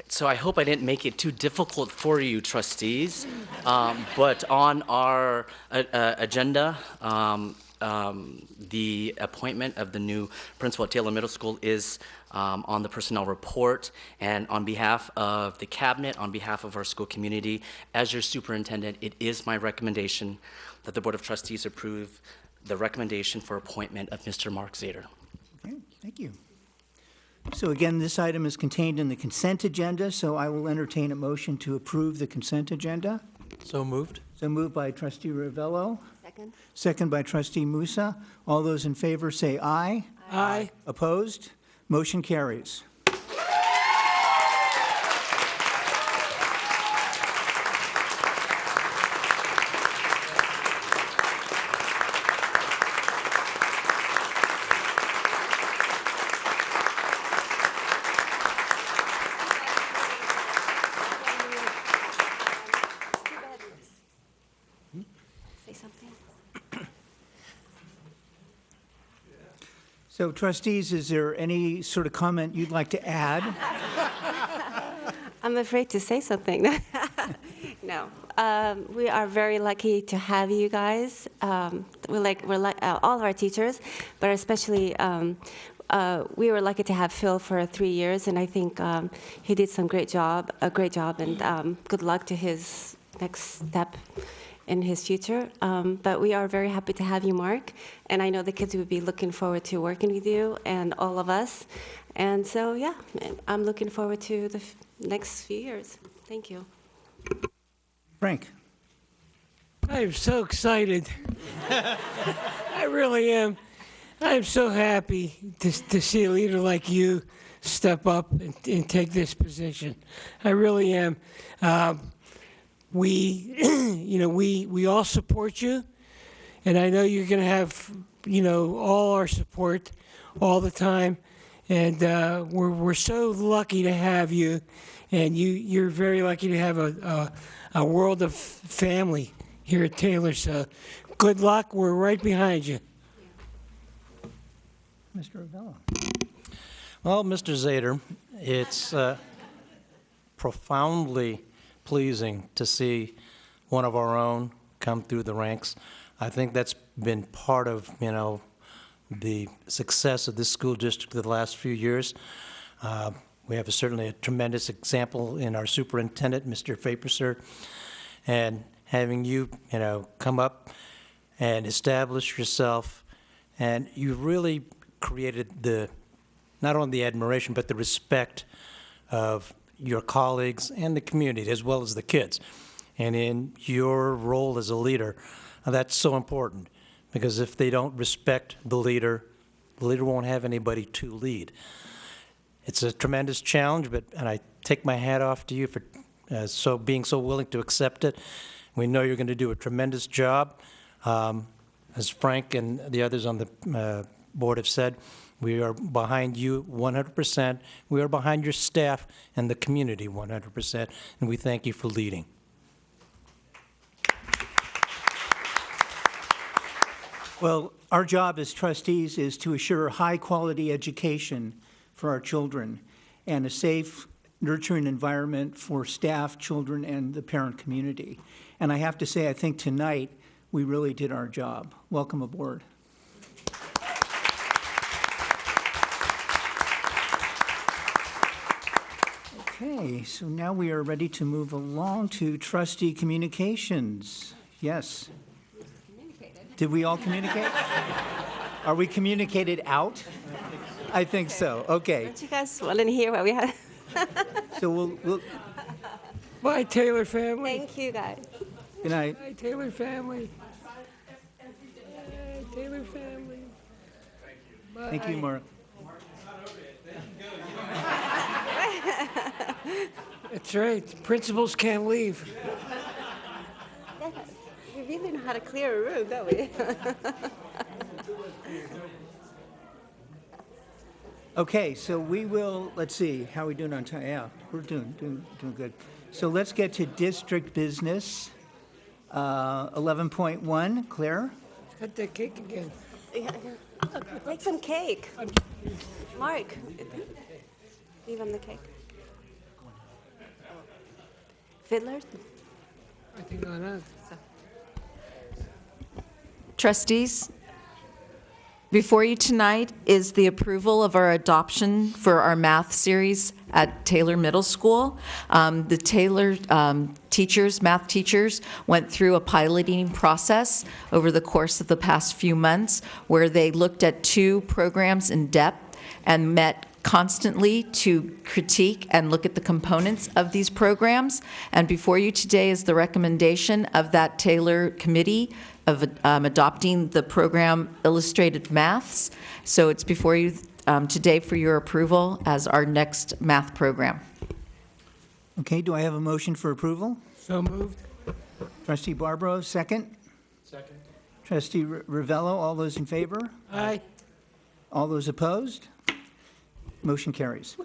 So I hope I didn't make it too difficult for you, trustees. But on our agenda, the appointment of the new principal at Taylor Middle School is on the personnel report. And on behalf of the cabinet, on behalf of our school community, as your superintendent, it is my recommendation that the Board of Trustees approve the recommendation for appointment of Mr. Mark Zader. Okay, thank you. So again, this item is contained in the consent agenda, so I will entertain a motion to approve the consent agenda. So moved. So moved by Trustee Ravello. Second. Second by Trustee Musa. All those in favor say aye. Aye. Opposed? Motion carries. So trustees, is there any sort of comment you'd like to add? I'm afraid to say something. No. We are very lucky to have you guys. We're like all of our teachers, but especially we were lucky to have Phil for 3 years, and I think he did a great job, and good luck to his next step in his future. But we are very happy to have you, Mark, and I know the kids would be looking forward to working with you and all of us. And so, yeah, I'm looking forward to the next few years. Thank you. Frank. I'm so excited. I really am. I'm so happy to see a leader like you step up and take this position. I really am. We all support you, and I know you're going to have, all our support all the time. And we're so lucky to have you, and you're very lucky to have a world of family here at Taylor. So good luck. We're right behind you. Mr. Ravello. Well, Mr. Zader, it's profoundly pleasing to see one of our own come through the ranks. I think that's been part of, the success of this school district the last few years. We have certainly a tremendous example in our superintendent, Mr. Faperser, and having you, come up and establish yourself, and you really created not only the admiration, but the respect of your colleagues and the community, as well as the kids. And in your role as a leader, that's so important, because if they don't respect the leader won't have anybody to lead. It's a tremendous challenge, and I take my hat off to you for being so willing to accept it. We know you're going to do a tremendous job. As Frank and the others on the board have said, we are behind you 100%. We are behind your staff and the community 100%, and we thank you for leading. Well, our job as trustees is to assure high-quality education for our children and a safe, nurturing environment for staff, children, and the parent community. And I have to say, I think tonight we really did our job. Welcome aboard. Okay, so now we are ready to move along to Trustee Communications. Yes. Did we all communicate? Are we communicated out? I think so. Okay. Don't you guys want to hear what we had? So we'll. Bye, Taylor family. Thank you, guys. Good night. Bye, Taylor family. Bye, Taylor family. Bye. Thank you, Mark. That's right. Principals can't leave. We really know how to clear a room, don't we? Okay, so we will, let's see, how are we doing on time? Yeah, we're doing good. So let's get to district business. 11.1, Claire? Cut that cake again. Make some cake. Mark, leave him the cake. Fiddlers? I think on us. Trustees, before you tonight is the approval of our adoption for our math series at Taylor Middle School. The Taylor math teachers, went through a piloting process over the course of the past few months where they looked at 2 programs in depth and met constantly to critique and look at the components of these programs. And before you today is the recommendation of that Taylor committee of adopting the program Illustrated Maths. So it's before you today for your approval as our next math program. Okay, do I have a motion for approval? So moved. Trustee Barbaro, second. Second. Trustee Ravello, all those in favor? Aye. All those opposed? Motion carries.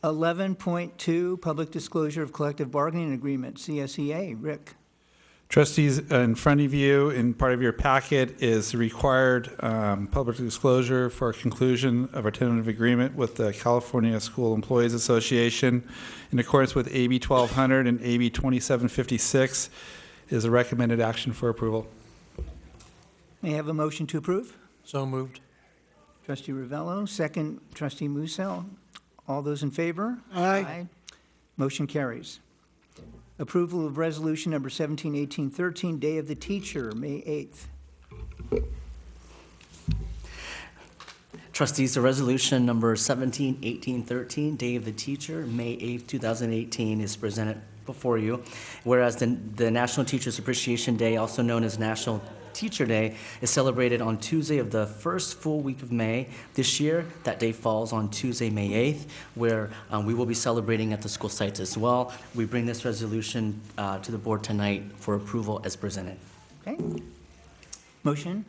11.2, public disclosure of collective bargaining agreement, CSEA. Rick. Trustees, in front of you, in part of your packet, is the required public disclosure for conclusion of a tentative agreement with the California School Employees Association. In accordance with AB 1200 and AB 2756, is a recommended action for approval. May I have a motion to approve? So moved. Trustee Ravello, second. Trustee Musil. All those in favor? Aye. Motion carries. Approval of resolution number 171813, Day of the Teacher, May 8th. Trustees, the resolution number 171813, Day of the Teacher, May 8th, 2018, is presented before you. Whereas the National Teachers Appreciation Day, also known as National Teacher Day, is celebrated on Tuesday of the first full week of May. This year, that day falls on Tuesday, May 8th, where we will be celebrating at the school sites as well. We bring this resolution to the board tonight for approval as presented. Okay. Motion?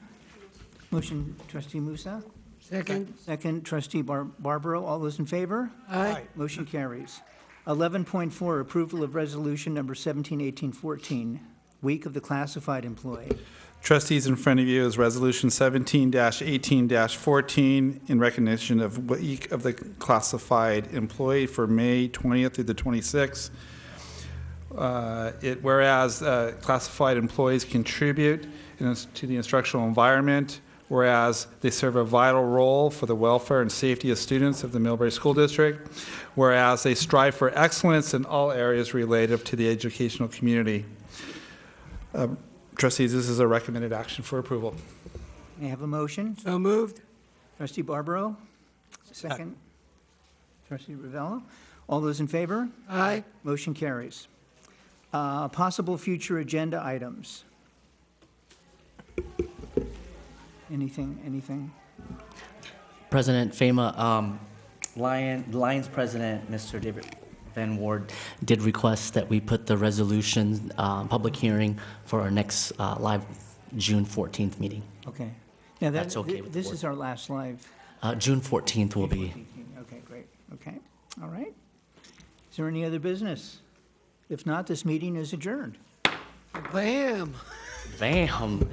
Motion, Trustee Musa? Second. Second, Trustee Barbaro. All those in favor? Aye. Motion carries. 11.4, approval of resolution number 171814, Week of the Classified Employee. Trustees, in front of you is Resolution 17-18-14 in recognition of Week of the Classified Employee for May 20th through the 26th. Whereas classified employees contribute to the instructional environment, whereas they serve a vital role for the welfare and safety of students of the Millbrae School District, whereas they strive for excellence in all areas related to the educational community. Trustees, this is a recommended action for approval. May I have a motion? So moved. Trustee Barbaro, second. Trustee Ravello. All those in favor? Aye. Motion carries. Possible future agenda items. Anything? President FEMA, Lyons President, Mr. David Van Ward, did request that we put the resolution public hearing for our next live June 14th meeting. Okay. Now That's okay with the this board. is our last live. June 14th will be. Okay, great. Okay, all right. Is there any other business? If not, this meeting is adjourned. Bam. Bam.